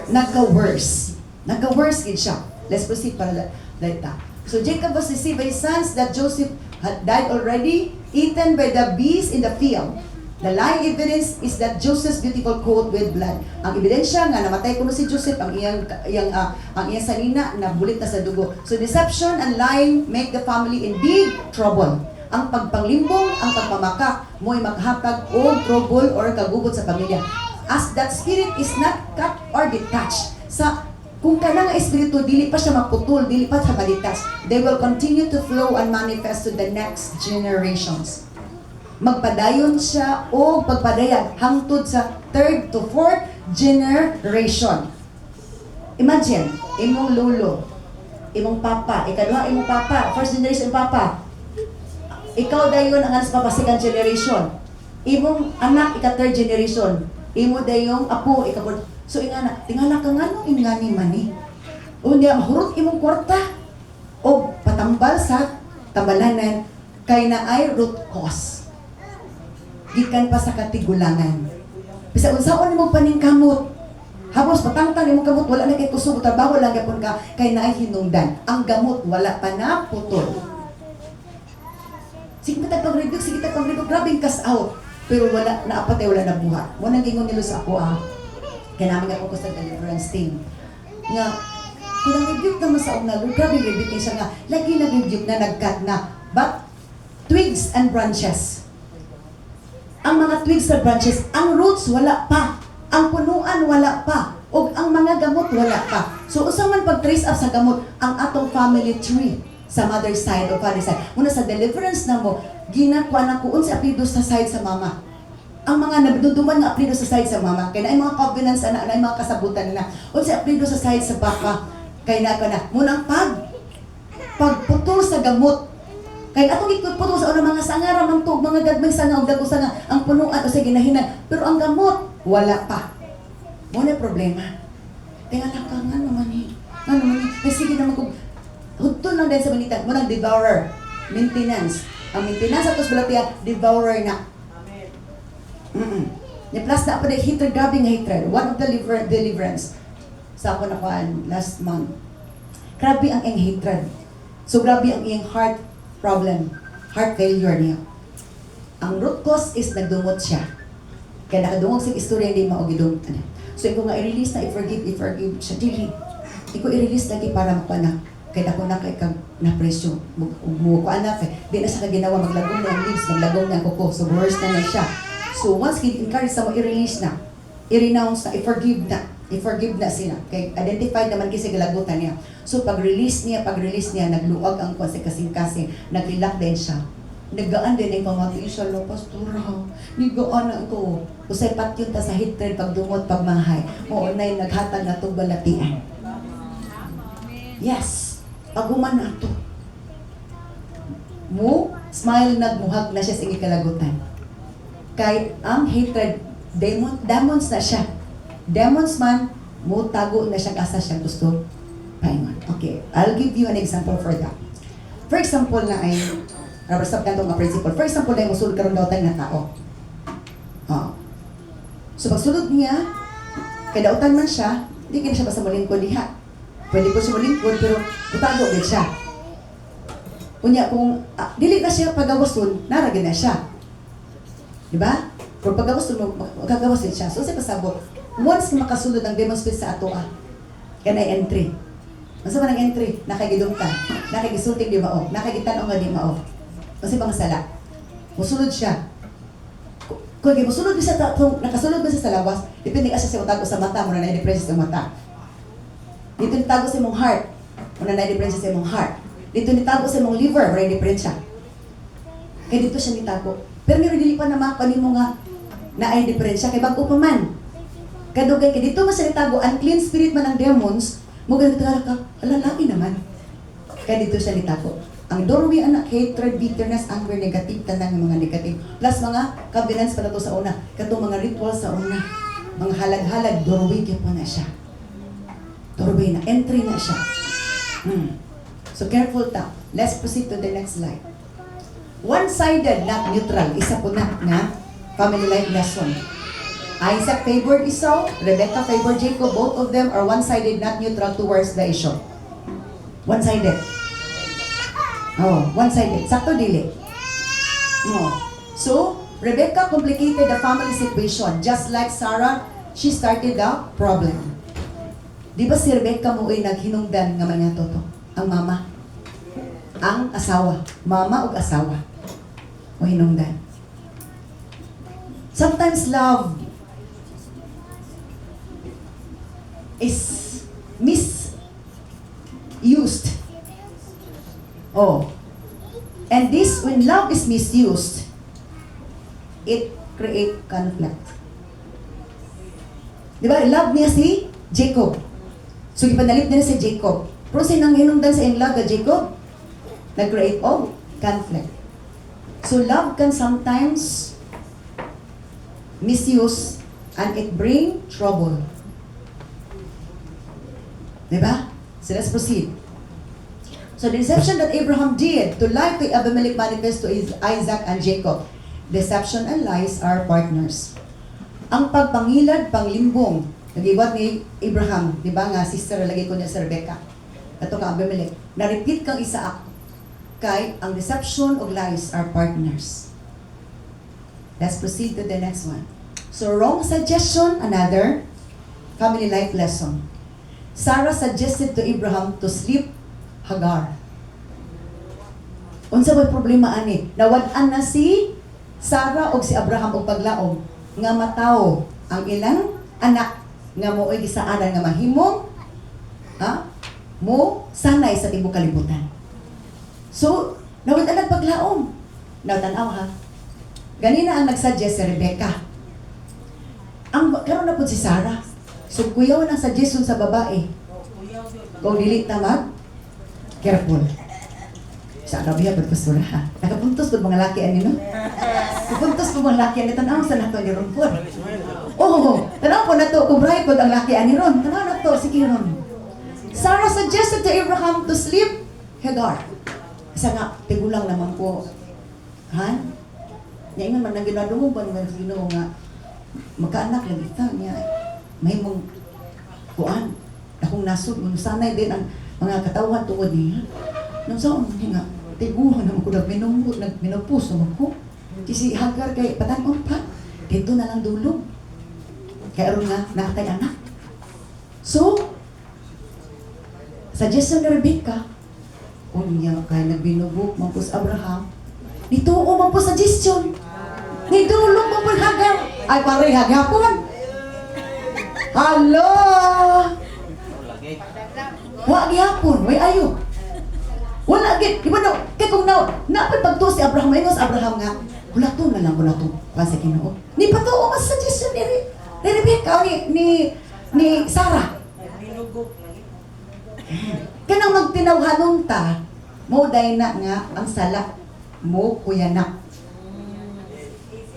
Nagka-worse. Nagka-worse gid siya. Let's proceed para later. So, Jacob was deceived by his sons that Joseph had died already, eaten by the beasts in the field. The lying evidence is that Joseph's beautiful coat with blood. Ang ebidensya nga namatay kuno si Joseph, ang iyang sanina na bulit na sa dugo. So deception and lying make the family in big trouble. Ang pagpanglimbong, ang pagpamakak mo'y maghatag o trouble or kagubot sa pamilya. As that spirit is not cut or detached. Kung ka nga espiritu, dili pa siya maputol, dili pa siya ma-detach, they will continue to flow and manifest to the next generations. Magpadayon siya o pagpadayan hangtod sa 3rd to 4th generation. Imagine, imong lolo, imong papa, ikaduha imong papa, first generation papa. Ikaw dayon ang anas papa, second generation. Imong anak, ika-third generation. Imo dayong apo, ika-fourth. So ingana, tingala ka nga no, ingani mani. O niya, mahurot imong kwarta. O patambal sa tambalanan, kay na ay root cause. Gikan pa sa katigulangan. Bisa unsaon imong paningkamot. Hapos patangtang imong kamot, wala na kay kusog, trabaho lang gyapon ka, kay naay hinungdan. Ang gamot wala pa na putol. Sige kita pag-review, grabing cast out. Pero wala, naapatay, wala na buhat. Muna gingon nilo sa ako kaya namin ako sa deliverance team. Nga, kung nag-rebuke naman sa una, Lord, grabe rebuke siya nga, lagi nag-rebuke na, nag-cut na. But, twigs and branches. Ang mga twigs and branches, ang roots wala pa. Ang punuan wala pa. O ang mga gamot wala pa. So, usaman pag-trace up sa gamot, ang atong family tree sa mother side o father side. Muna sa deliverance na mo, ginakwa na kuon sa apelido sa side sa mama. Ang mga nabduduman nga apelido sa side sa mama, kaya na ay mga covenants na ay mga kasabutan na. O sa apelido sa side sa papa, kaya na ka na. Munang pagputol sa gamot. Kaya atong ikutputol sa mga sangara, mga gadmay sanga, o dago sanga, ang punuan o sa ginahinan. Pero ang gamot, wala pa. Muna problema. Tingnan lang ka nga naman eh. Nga naman eh. Ay sige naman kung hudton lang din sa balitan. Munang devourer. Maintenance. Ang maintenance at balatiya, devourer na. Amen. Ni-plus na pa na hatred, grabe nga hatred. One of the deliverance. Sa ako nakuhaan last month. Grabe ang iyang hatred. So grabe ang iyang heart problem. Heart failure niya. Ang root cause is nagdumot siya. Kaya nakadungog sa istorya hindi maugidong. So ikaw nga i-release na i-forgive siya. Dili. Ikaw i-release lagi para makana. Kaya ako na kay kang na-presyo. Mukha na kay. Di na siya kaginawa. Maglagong na ang leaves. Maglagong na ang kuko. So worse na siya. So once encourage sa mo, i-release na. I-renounce na. I-forgive na. I-forgive na sila. Kaya identified naman kasi galagutan niya. So pag-release niya, nagluwag ang kasi kasing-kasing. Nag-relax din siya. Naggaan din ang pamati siya, lo, pastora. Nigaan na ko. Usay pat yun ta sa hatred, pagdumot, pagmahay. Maunay, naghatag na itong balatian. Yes. Paguman na ito. Smile nagmuhag na siya sa ikalagutan. Kahit ang hatred, demons na siya. Demons man, tago na siya kasa siya gusto. Paingon. Okay, I'll give you an example for that. For example na ay, rabasap na itong principle. For example na yung musulod karoon daw tayo na tao. So pagsulod niya, kadautan man siya, hindi ka na siya basta malingkod diha. Pwede po siya malingkod, pero utago din siya. Kunya kung dili na siya pagawason, naragin na siya. Diba? Pero pagawason mo, magagawasin siya. So siya pasabot, once makasulod ang demon spirit sa ato, kanay entry. Masa man ang entry? Nakagidong ka. Nakagisulting di mao. Nakagitanong nga di mao. Kasi bang sala. Musulod siya. Kung musulod siya, nakasulod ba siya sa lawas, depende ka siya sa utago sa mata, muna na-depress sa mata. Dito nitago sa mong heart, muna na-depress sa mong heart. Dito nitago sa mong liver, muna na-depress siya. Kaya dito siya nitago. Pero meron dili pa naman kanimo nga na ay diferensya kay bag-o pa man. Kadugay kay dito masalitago unclean spirit man ang demons, mo ganito ka, lalaki naman. Kaya dito siya nitago. Ang doorway anak, hatred, bitterness, anger, negative, tanang mga negative. Plus mga covenants pala to sa una. Katong mga rituals sa una. Mga halag-halag, doorway kaya po na siya. Doorway na, entry na siya. So careful ta. Let's proceed to the next slide. One-sided, not neutral. Isa po na family life lesson. Isaac favored Esau, Rebecca favored Jacob. Both of them are one-sided, not neutral towards the issue. One-sided. Oh, one-sided. Sakto dili. Oh. So, Rebecca complicated the family situation. Just like Sarah, she started the problem. Di ba si Rebecca mo ay naghinungdan nga mga toto? Ang mama. Ang asawa. Mama o asawa. O hinungdan. Sometimes love is misused. Oh. And this, when love is misused, it create conflict. Di ba? Love niya si Jacob. So, ipanalit niya si Jacob. Pero sinang hinungdan sa in-love na Jacob? Nag-create of conflict. So, love can sometimes misuse and it bring trouble. Diba? So, let's proceed. So, the deception that Abraham did to lie to Abimelech manifest to Isaac and Jacob. Deception and lies are partners. Ang pagpangilad, panglimbong, nag-iwat ni Abraham, di ba nga, sister, lagi ko niya sa Rebecca. Ito ka, Abimelech. Na-repeat kang Isaac. Kay, ang deception o lies are partners. Let's proceed to the next one. So, wrong suggestion, another family life lesson. Sarah suggested to Abraham to sleep Hagar. Unsa may problema ani? Nawad-an na si Sarah o si Abraham og paglaom nga mataw ang ilang anak nga mo'y gisaanan nga mahimong mo sanay sa tibuok kalibutan. So, nawad-an paglaom. Nawad-anaw ha. Ganina ang nagsuggest si Rebecca. Ang karon na po si Sarah. So, kuyaw ang suggestion sa babae. Kung dili tamag, careful. Sa Arabia, pagpasura ha. Nakapuntos po mga laki ani no? Nakapuntos po mga laki ani. Tanaw sa nato ni Ron po. Oo, tanaw po na to. Kubrahe po ang laki ani Ron. Tanaw na to, sige Ron. Sarah suggested to Abraham to sleep Hagar. Isa nga, tigulang naman po. Han? Niya ingon man nang ginadungo ba nga Ginoo nga magkaanak lang ita niya. May mong kuan. Akong nasod mo sanay din ang mga katawan tuod niya. Nung saan nga tiguhan naman ko nagminupos naman ko. Kasi Hagar kay patanon pa. Dito na lang dulog. Kaya aron nga nakatay anak. So, suggestion ni Rebecca, unya kay nagbinubok man po sa Abraham, nituo man po suggestion. Nidulog man po Hagar. Ay pare hagapon. Hello! Wa gyapon, way ayo. Wala gid, di ba no? Kay kung napay pagtuo si Abraham, ayos Abraham nga. Wala to na lang pa sa Ginoo. Ni patuo mas suggestion ni Rebecca ni Sarah. Kanang magtinawhanong ta, mo day na nga ang sala mo kuyanak.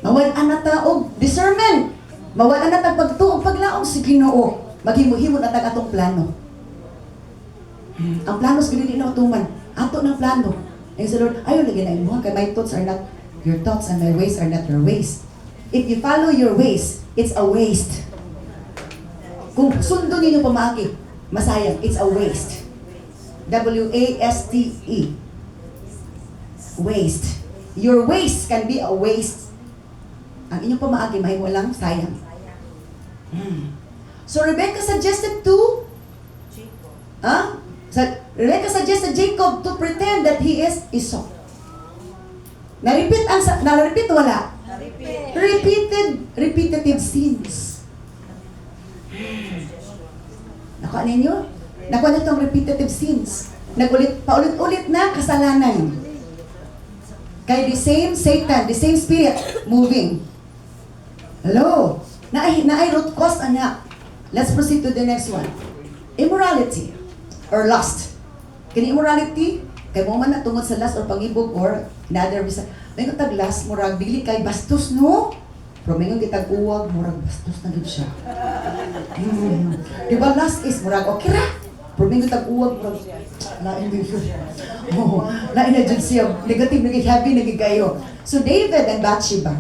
Mawala na ta og discernment. Mawala na ta pagtuo paglaom si Ginoo. Maghimo-himo na ta atong plano. Ang plano sa Ginoo di na tuman. Ato ng plano. And sa Lord, ayaw lagi na imo kay my thoughts are not your thoughts and my ways are not your ways. If you follow your ways, it's a waste. Kung sundo ninyo pamaagi, masayang, it's a waste. W-A-S-T-E. Waste. Your waste can be a waste. Ang inyong pamaagi, mahimo lang, sayang. So Rebecca suggested to Rebecca suggested Jacob to pretend that he is Esau. Na-repeat wala? Repetitive sins. Nakuha ninyo? Nakuha nyo itong repetitive sins. Paulit-ulit na kasalanan. Kay the same Satan, the same spirit moving. Hello? Naay root cause ana. Let's proceed to the next one. Immorality or lust. Kini immorality kay mo man na tungod sa lust or pangibog or in other bisa. May tag lust murag dili kay bastos no. Pero may kitag uwag murag bastos na gid siya. Di ba lust is murag okay ra. Pero may kitag uwag murag lain din siya. Oh, lain na jud siya. Negative naging heavy naging kayo. So David and Bathsheba.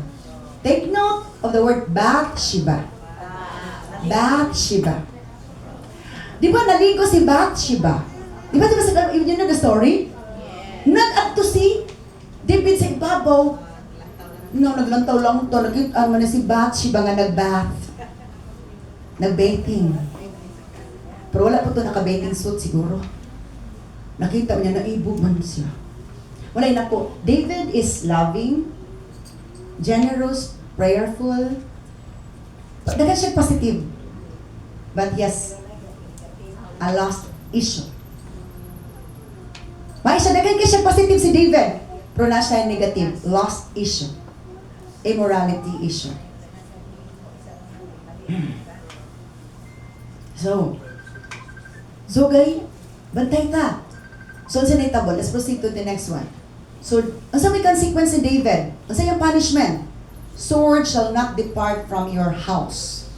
Take note of the word Bathsheba. Bathsheba. Di ba naligo si Bathsheba? Di ba sa yun yung story? Nag-adto si David sa ibabaw. No, naglantaw lang to. Nakita mo na si Bathsheba nga nag-bath. Nag-bathing. Pero wala po to naka-bathing suit siguro. Nakita mo niya, naibog man siya. Wala na po. David is loving, generous, prayerful. Dagan siya positive. But yes, a lost issue. May siya, dagan siya positive si David. Pero na siya negative. Lost issue. Immorality issue. So gay, bantay ta. So, sa naitabo, let's proceed to the next one. So, ang sa may consequence ni David, ang sa yung punishment, sword shall not depart from your house.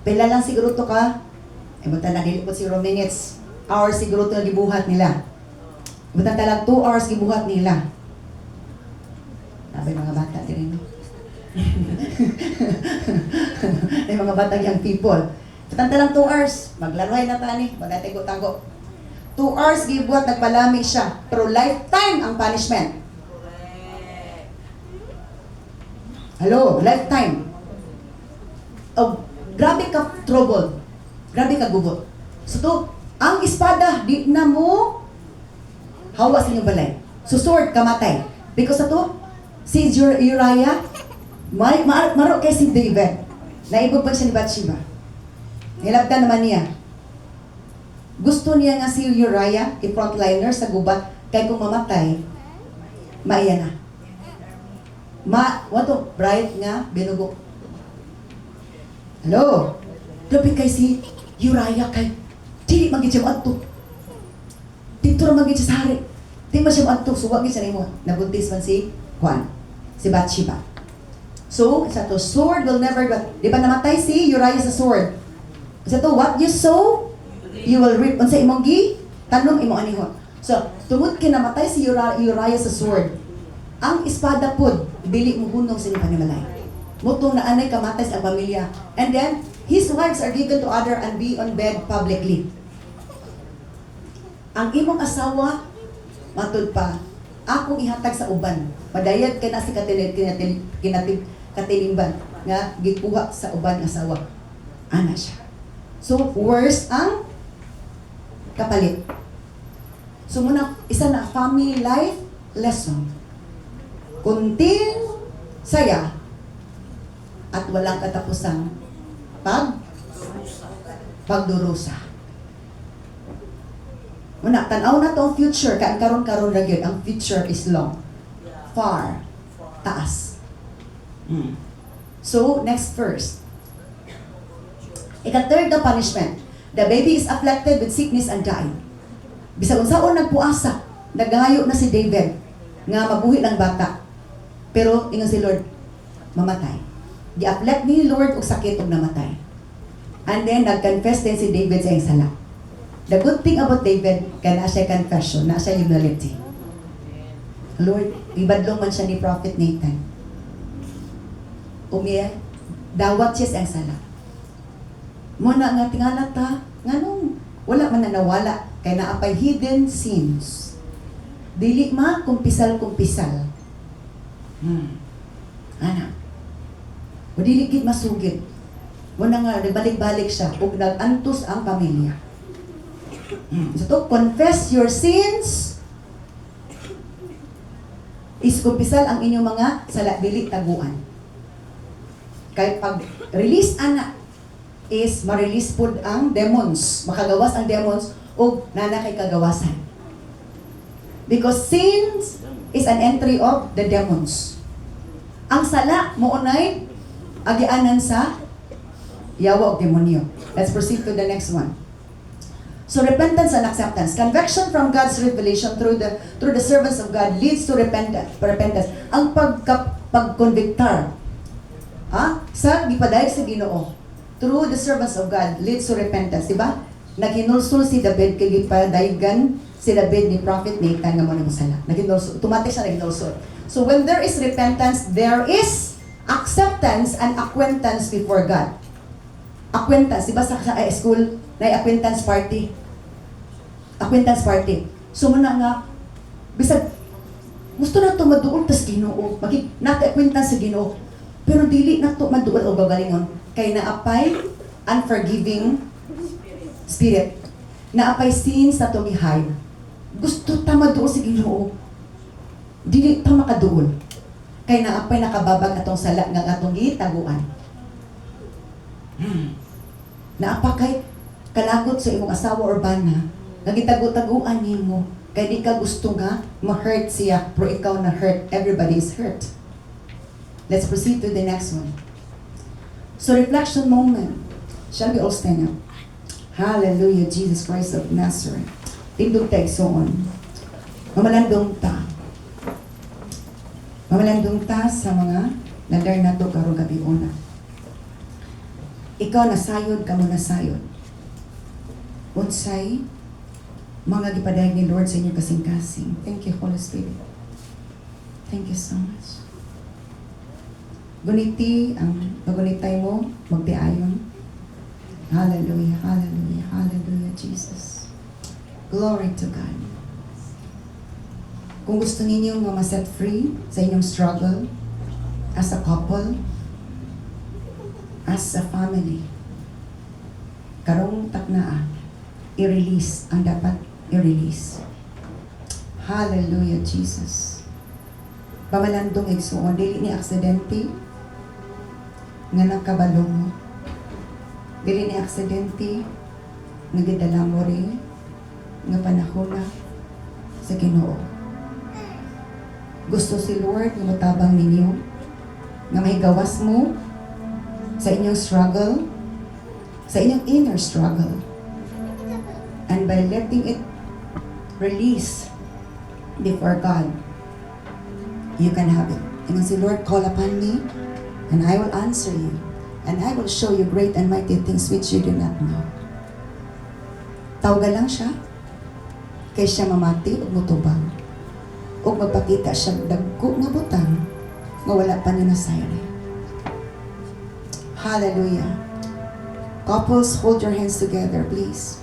Pila lang siguro to ka, buta na nilipot siguro minutes, hours siguro to na gibuhat nila. Buta talang 2 hours gibuhat nila. Nabay mga bata din no? Ay mga batang young people. Buta talang 2 hours, maglaruhay na tani, magatago-tago. 2 hours gibuhat, nagpalami siya. Pero lifetime ang punishment. Hello, lifetime. Oh, grabe ka troubled. Grabe ka gubot. So to, ang espada, di na mo hawa sa inyong balay. So sword, kamatay. Because sa to, si Uriah, maro kay si David. Naibog pa siya ni Bathsheba. Nilabdan naman niya. Gusto niya nga si Uriah, i-frontliner sa gubat, kay kung mamatay, maiya na. Wato, bright nga, binugo. Hello? Lapit kay si Uriah kay, dili magit siya maadto. Dito ra magit siya sa hari. Di man siya maadto, suwag siya nimo. Nabuntis man si Juan, si Bathsheba. So, sa to, sword will never go. Di ba namatay si Uriah sa sword? Sa to, what you sow, you will reap. Unsa imong tanong imong anihon. So, tungod kinamatay si Uriah sa sword, ang espada pod dili mo hunong sa inyong panimalay. Mutong na anay kamatay sa pamilya. And then, his wives are given to other and be on bed publicly. Ang imong asawa, matud pa, akong ihatag sa uban. Madayad ka na si katilingban nga gikuha sa uban nga asawa. Ana siya. So, worse ang kapalit. So muna, isa na family life lesson. Kunting saya at walang katapusang pagdurusa. Muna, tanaw na to ang future, kaan karon ra gyud ang future is long. Far. Taas. So, next verse. Ika-third na punishment. The baby is afflicted with sickness and died. Bisag unsaon nagpuasa, nagayo na si David nga mabuhi lang bata. Pero ingon si Lord, mamatay. Gi-afflict ni Lord og sakit og namatay. And then nag-confess din si David sa iyang sala. The good thing about David, kaya na siya confession, na siya humility. Lord, ibadlong man siya ni Prophet Nathan. Umiya, dawat siya sa iyang sala. Muna nga tingala ta, nganong wala man na nawala, kay naapay hidden sins. Dili ma kumpisal-kumpisal. Ana. O dili gid masugid. Muna nga nabalik-balik siya ug nag-antos ang pamilya. So to confess your sins is kumpisal ang inyong mga sala, dili taguan. Kay pag release ana is ma-release po ang demons. Makagawas ang demons o nana kay kagawasan. Because sin is an entry of the demons. Ang sala mo unay agianan sa yawa o demonyo. Let's proceed to the next one. So repentance and acceptance. Conviction from God's revelation through the servants of God leads to repentance. Ang pagkonviktar sa gipadayag sa Ginoo through the servants of God leads to repentance, di ba? Naghinulsul si David kay gipadayagan si David ni Prophet Nathan nga mo ni masala. Naghinulsul, automatic siya naghinulsul. So when there is repentance, there is acceptance and acquaintance before God. Acquaintance, di ba sa school, na acquaintance party. Acquaintance party. So muna nga, bisag, gusto na ito maduol tas Ginoo. Nata-acquaintance sa Ginoo. Pero dili na ito maduol o gagalingon. Kay naapay unforgiving spirit. Naapay sins na ito gihay. Gusto ta maduol sa Ginoo. Dili ta makaduol. Kay naapay nakababag atong sala nga atong gitaguan. Naapakay kalagot sa imong asawa or bana, nga gitago-taguan nimo, kay di ka gusto nga ma-hurt siya, pero ikaw na hurt, everybody is hurt. Let's proceed to the next one. So reflection moment. Shall we all stand up? Hallelujah, Jesus Christ of Nazareth. Tindog tayo soon. Mamalandong ta. Mamalandong ta sa mga nadar na to karong gabi una. Ikaw nasayod, kamo nasayod. Unsay mga gipadayag ni Lord sa inyong kasing-kasing. Thank you, Holy Spirit. Thank you so much. Guniti ang pagunitay mo, magtiayon. Hallelujah, hallelujah, hallelujah, Jesus. Glory to God. Kung gusto ninyo nga ma-set free sa inyong struggle as a couple, as a family, karong taknaa, i-release ang dapat i-release. Hallelujah, Jesus. Pamalandong igsuon, dili ni aksidente nga nakabalong mo. Dili ni aksidente nga gidala mo rin nga panahon sa Ginoo. Gusto si Lord nga matabang ninyo, nga may gawas mo sa inyong struggle, sa inyong inner struggle. And by letting it release before God, you can have it. And si Lord, call upon me, and I will answer you, and I will show you great and mighty things which you do not know. Tawagan lang siya, kay siya mamati o mutubang, o magpakita siya dagko nga butang, nga wala pa ni nasayri. Hallelujah. Couples, hold your hands together, please.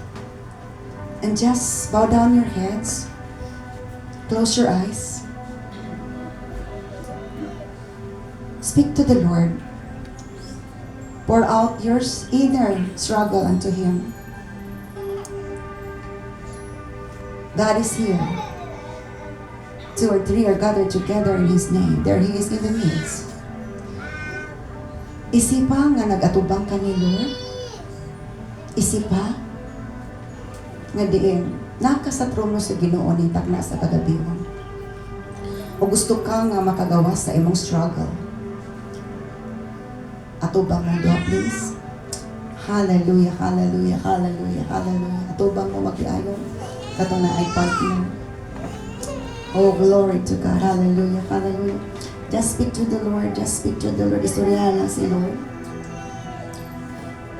And just bow down your heads. Close your eyes. Speak to the Lord. Pour out your inner struggle unto Him. God is here. 2 or 3 are gathered together in His name. There He is in the midst. Isipa nga nag-atubang ka ni Lord. Isipa nga diin, naka sa trono sa Ginoo ni takna sa kagabion. O gusto ka nga makagawas sa imong struggle. Atubang mo doon, please. Hallelujah, hallelujah, hallelujah, hallelujah. Atubang mo mag-iayon. Katong na ay partner. Oh, glory to God. Hallelujah, hallelujah. Just speak to the Lord. Just speak to the Lord. Istoryahan lang si Lord.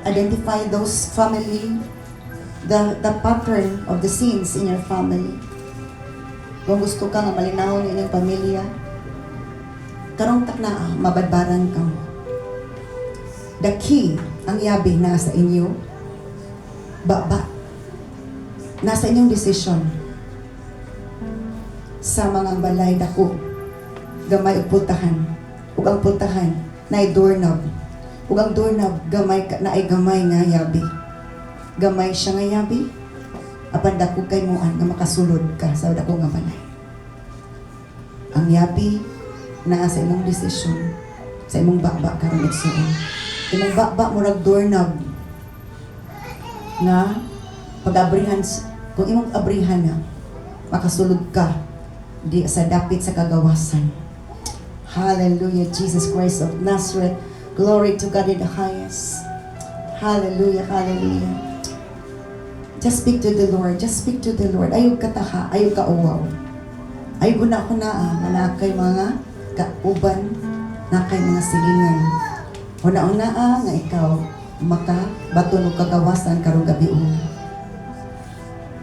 Identify those family, the pattern of the sins in your family. Kung gusto ka nga malinahon ng inyong pamilya, karong takna, mabadbaran ka mo. The key, ang yabi nasa inyo, nasa inyong decision. Sa mga balay dako, gamay ug pultahan. Ug ang pultahan na ay doorknob. Ug ang doorknob gamay na ay gamay nga yabi. Gamay siya nga yabi. Apan dako kay moan nga makasulod ka sa dako nga balay. Ang yabi naa sa imong desisyon, sa imong baba karon igsuon. Imong baba murag doorknob nga pag-abrihan, kung imong abrihan na makasulod ka di sa dapit sa kagawasan. Hallelujah, Jesus Christ of Nazareth. Glory to God in the highest. Hallelujah, hallelujah. Just speak to the Lord. Just speak to the Lord. Ayaw ka taha, ayaw ka uwaw. Ayaw na ako na kay mga kauban, na kay mga silingan. Una-una nga ikaw, maka batunog kagawasan karong gabi una.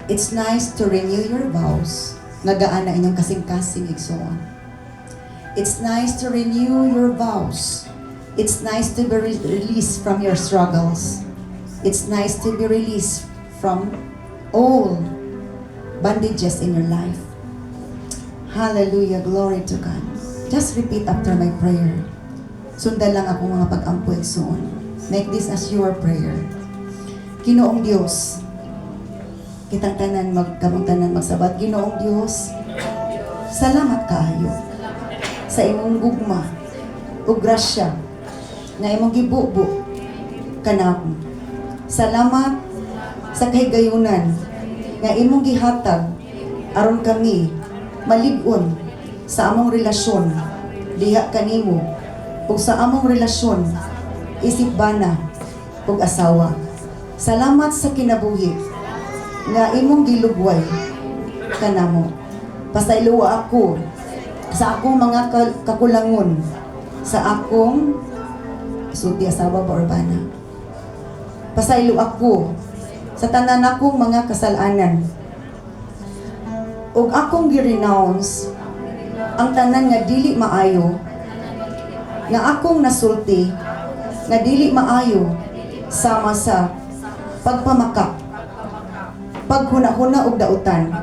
It's nice to renew your vows. Nagaan na inyong kasing-kasing igsoon. It's nice to renew your vows. It's nice to be released from your struggles. It's nice to be released from all bondages in your life. Hallelujah, glory to God. Just repeat after my prayer. Sundan lang ako mga pag-ampo igsoon. Make this as your prayer. Ginoong Diyos, kitang tanan magsabat. Ginoong Diyos, salamat kaayo sa imong gugma ug grasya nga imong gibubo kanako. Salamat sa kahigayunan nga imong gihatag aron kami malig-on sa among relasyon diha kanimo ug sa among relasyon isip bana ug asawa. Salamat sa kinabuhi nga imong gilugway kanamo. Pasayloa ako sa akong mga kakulangon, sa akong sulti asawa ba or bana. Pasaylo ako sa tanan akong mga kasalanan. Ug akong gi-renounce ang tanan nga dili maayo, nga akong nasulti, nga dili maayo sama sa pagpamakak, paghuna-huna og dautan,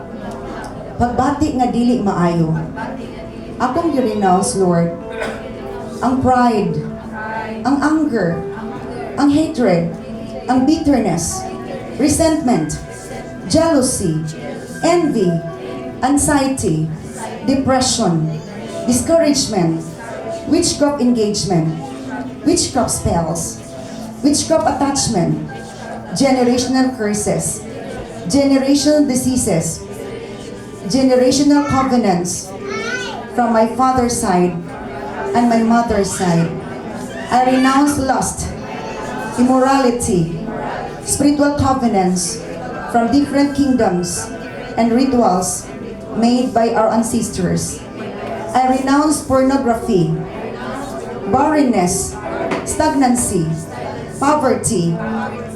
pagbati nga dili maayo. Akong gi-renounce, Lord, ang pride, ang anger, ang hatred, ang bitterness, resentment, jealousy, envy, anxiety, depression, discouragement, witchcraft engagement, witchcraft spells, witchcraft attachment, generational curses, generational diseases, generational covenants from my father's side and my mother's side. I renounce lust, immorality, spiritual covenants from different kingdoms and rituals made by our ancestors. I renounce pornography, barrenness, stagnancy, poverty,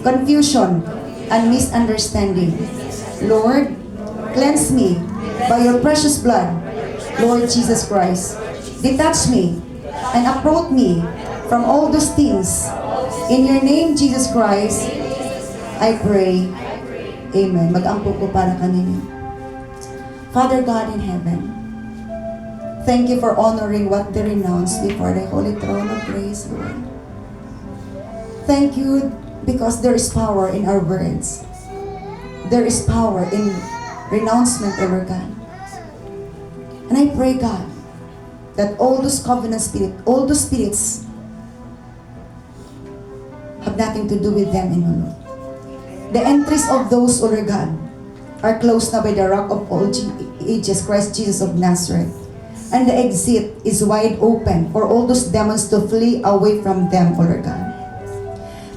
confusion, and misunderstanding. Lord, cleanse me by your precious blood, Lord Jesus Christ. Detach me and uproot me from all those things. In your name, Jesus Christ, I pray. Amen. Mag-ampo ko para kanino. Father God in heaven, thank you for honoring what they renounced before the holy throne of grace, Lord. Thank you because there is power in our words. There is power in renouncement over God. And I pray, God, that all those covenant spirits, all those spirits have nothing to do with them anymore. The entries of those, O Lord God, are closed now by the rock of all ages, Christ Jesus of Nazareth. And the exit is wide open for all those demons to flee away from them, O Lord God.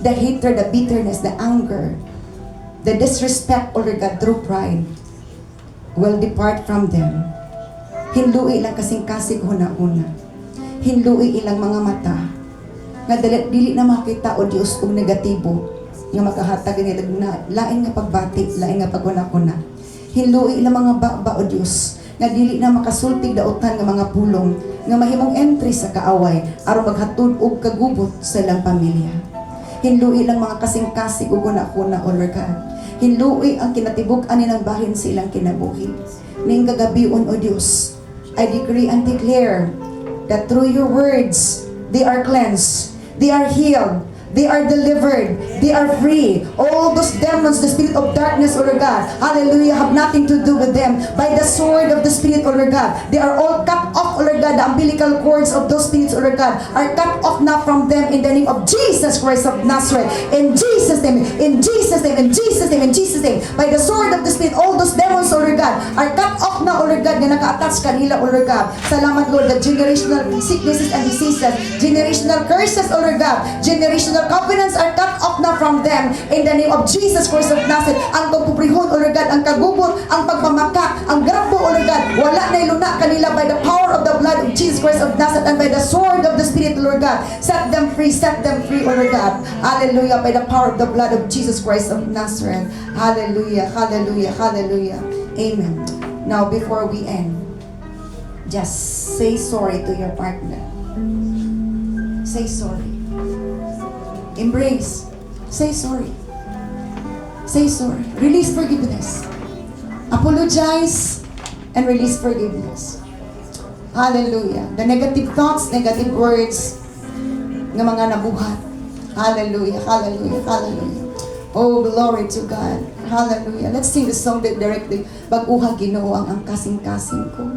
The hatred, the bitterness, the anger, the disrespect, O Lord God, through pride, will depart from them. Hinlui ilang kasing-kasig huna-una. Hinlui ilang mga mata nga dili na makita, O Diyos, og negatibo nga makahatag nila na lain nga pagbati, lain nga pagkuna-kuna. Hinlui ilang mga ba, O Diyos, nga dili na makasultig dautan nga mga pulong nga mahimong entry sa kaaway aron maghatod og kagubot sa ilang pamilya. Hinlui ilang mga kasing-kasig ug kuna-kuna, O Lord God. Hinlui ang kinatibuk-an nilang bahin sa ilang kinabuhi. Ning kagabion, O Diyos, I decree and declare that through your words, they are cleansed, they are healed, They are delivered. They are free. All those demons, the spirit of darkness, O Lord God, hallelujah, have nothing to do with them. By the sword of the Spirit, O Lord God, they are all cut off, O Lord God. The umbilical cords of those spirits, O Lord God, are cut off now from them in the name of Jesus Christ of Nazareth. In Jesus' name, in Jesus' name, in Jesus' name, in Jesus' name. By the sword of the Spirit, all those demons, O Lord God, are cut off now, O Lord God, na naka-attach kanila, O Lord God. Salamat, Lord, the generational sicknesses and diseases, generational curses, O Lord God, generational covenants are cut off now from them in the name of Jesus Christ of Nazareth. Ang pagpuprihon, O Lord God, ang kagubot, ang pagpamaka, ang grabo, O Lord God, wala na iluna kanila by the power of the blood of Jesus Christ of Nazareth and by the sword of the Spirit, O Lord God. Set them free, O Lord God. Hallelujah, by the power of the blood of Jesus Christ of Nazareth. Hallelujah, hallelujah, hallelujah. Amen. Now, before we end, just say sorry to your partner. Say sorry. Embrace. Say sorry. Say sorry. Release forgiveness. Apologize and release forgiveness. Hallelujah. The negative thoughts, negative words ng mga nabuhat. Hallelujah. Hallelujah. Hallelujah. Oh, glory to God. Hallelujah. Let's sing the song that directly. Baguha Ginoo ang kasing-kasing ko.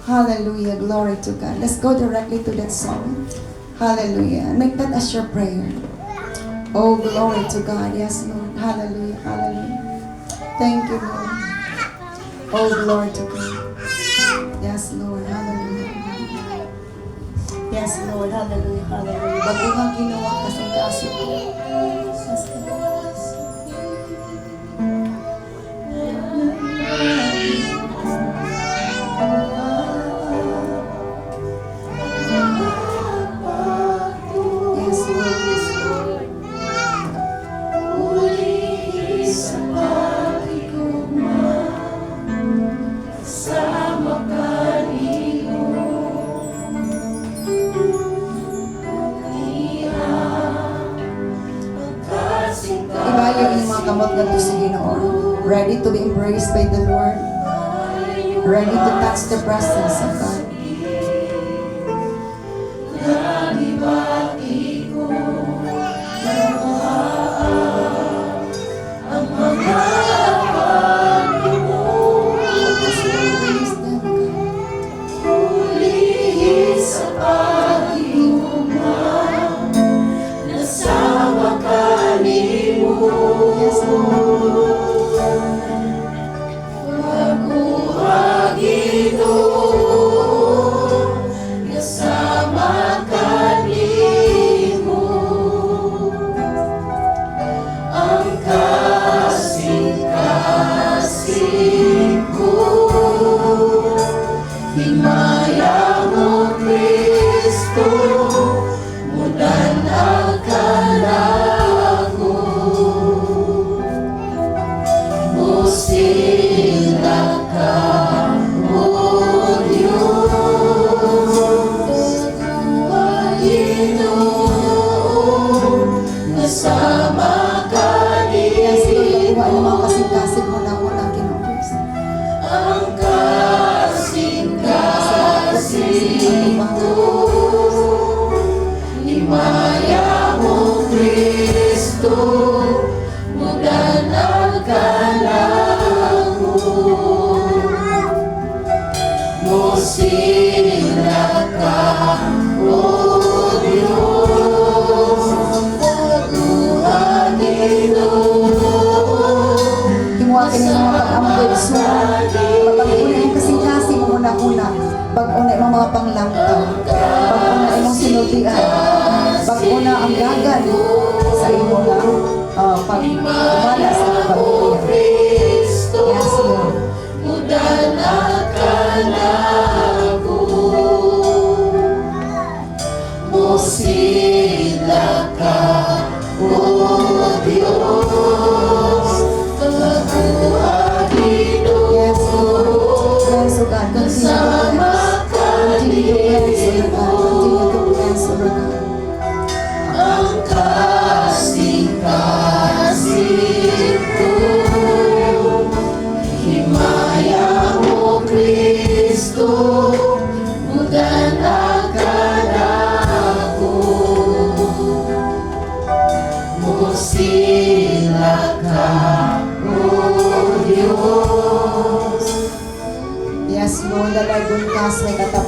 Hallelujah. Glory to God. Let's go directly to that song. Hallelujah. Make that as your prayer. Oh, glory to God. Yes, Lord. Hallelujah. Hallelujah. Thank you, Lord. Oh, glory to God. Yes, Lord. Hallelujah. Yes, Lord. Hallelujah. Hallelujah. Baguhang ginawa kasing-kasing ko. Yes, Lord. Ready to be embraced by the Lord. Ready to touch the presence of God. Pag-una imong mga panglangtaw, pag-una imong sinultian, pag-una ang gagan sa imong pag-umala sa pag-uya. Yes, Lord. Yes, Lord. Yes, O God. Continue to cleanse, O God. Continue to cleanse, O God.
Ang kasing-kasing ko, himaya mo Kristo, mudan ang kanako.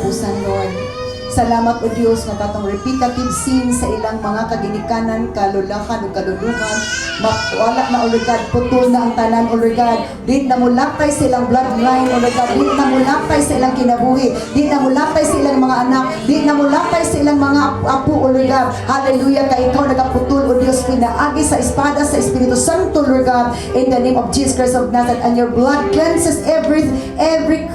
katapusan, Lord. Salamat o Diyos nga katong repetitive sin sa ilang mga kaginikanan, kalulakan o kalulukan. Wala na uligad, putol na ang tanan uligad. Di na mulapay sa ilang bloodline uligad. Di na mulapay sa ilang kinabuhi. Di na mulapay sa ilang mga anak. Di na mulapay sa ilang mga apo uligad. Hallelujah, kay ikaw nagaputol o Diyos, pinaagi sa espada sa Espiritu Santo uligad. In the name of Jesus Christ of Nazareth, and your blood cleanses every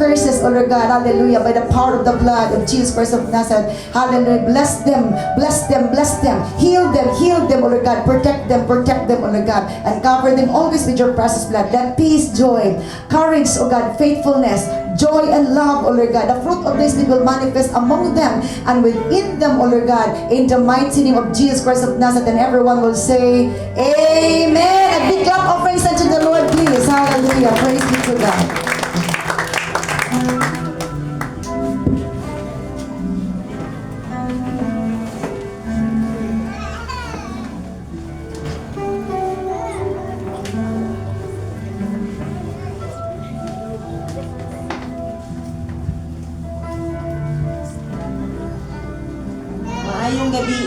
curses uligad. Hallelujah, by the power of the blood of Jesus Christ of Nazareth. Hallelujah. Bless them, bless them, bless them. Heal them, O Lord God. Protect them, O Lord God. And cover them always with your precious blood. That peace, joy, courage, O God, faithfulness, joy and love, O Lord God. The fruit of this will manifest among them and within them, O Lord God. In the mighty name of Jesus Christ of Nazareth. And everyone will say, Amen. A big clap offerings unto the Lord, please. Hallelujah. Praise be to God.
Maayong gabi.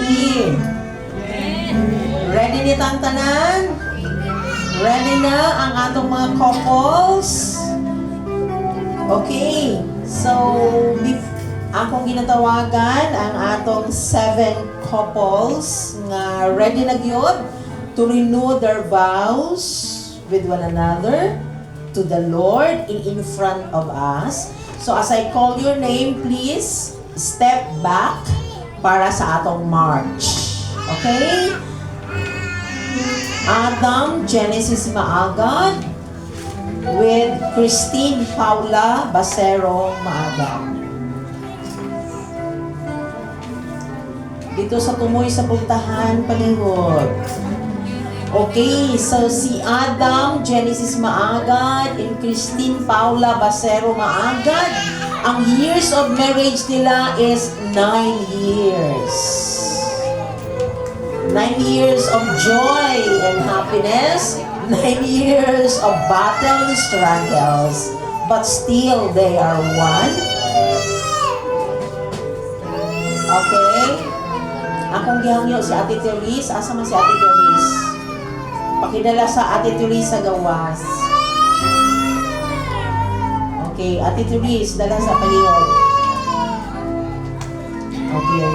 Ready ni tantanan? Ready na ang atong mga couples? Okay. So, akong ginatawagan ang atong 7 couples nga ready na gyud to renew their vows with one another to the Lord in front of us. So, as I call your name, please step back para sa atong march. Okay? Adam Genesis Maagad with Christine Paula Basero Maagad. Dito sa tumoy sa puntahan, palihod. Okay, so si Adam Genesis Maagad and Christine Paula Basero Maagad, ang years of marriage nila is 9 years. 9 years of joy and happiness. 9 years of battle and struggles. But still, they are one. Okay? Akong gihangyo si Ate Therese. Asa man si Ate Therese? Pakidala sa Ate Therese sa gawas. Okay, Ate Therese, dala sa palihog. Okay.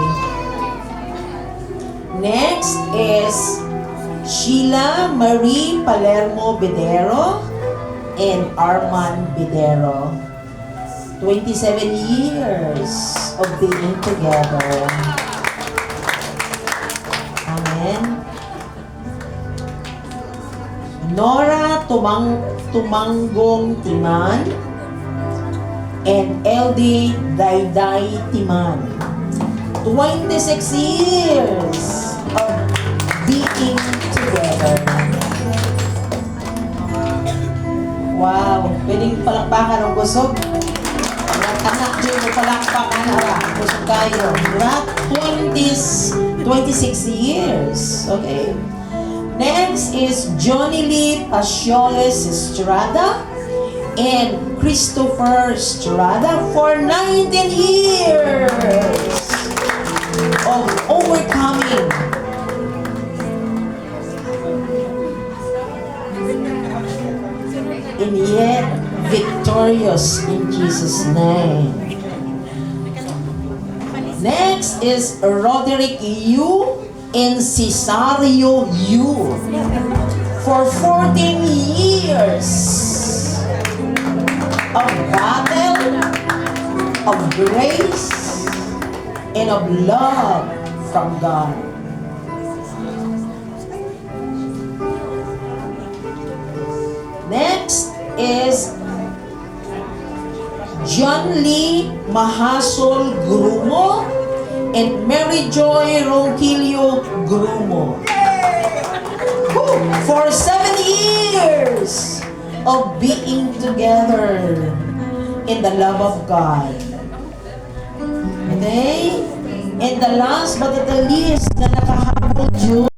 Next is Sheila Marie Palermo Bedero and Arman Bedero. 27 years of being together. Amen. Nora Tumanggong Timan and LD Dayday Timan. 26 years of being together. Wow, pwedeng palakpakan ang gusog. Anak dyan mo palakpakan hara. Gusog kayo. Diba? 26 years. Okay. Next is Johnny Lee Pasioles Estrada and Christopher Estrada for 19 years of overcoming. And yet victorious in Jesus' name. Next is Roderick Yu and Cesario Yu for 14 years of battle, of grace, and of love from God. Next is John Lee Mahasol Grumo and Mary Joy Ronquillo Grumo for 7 years of being together in the love of God. Okay? And the last but not the least na nakahabol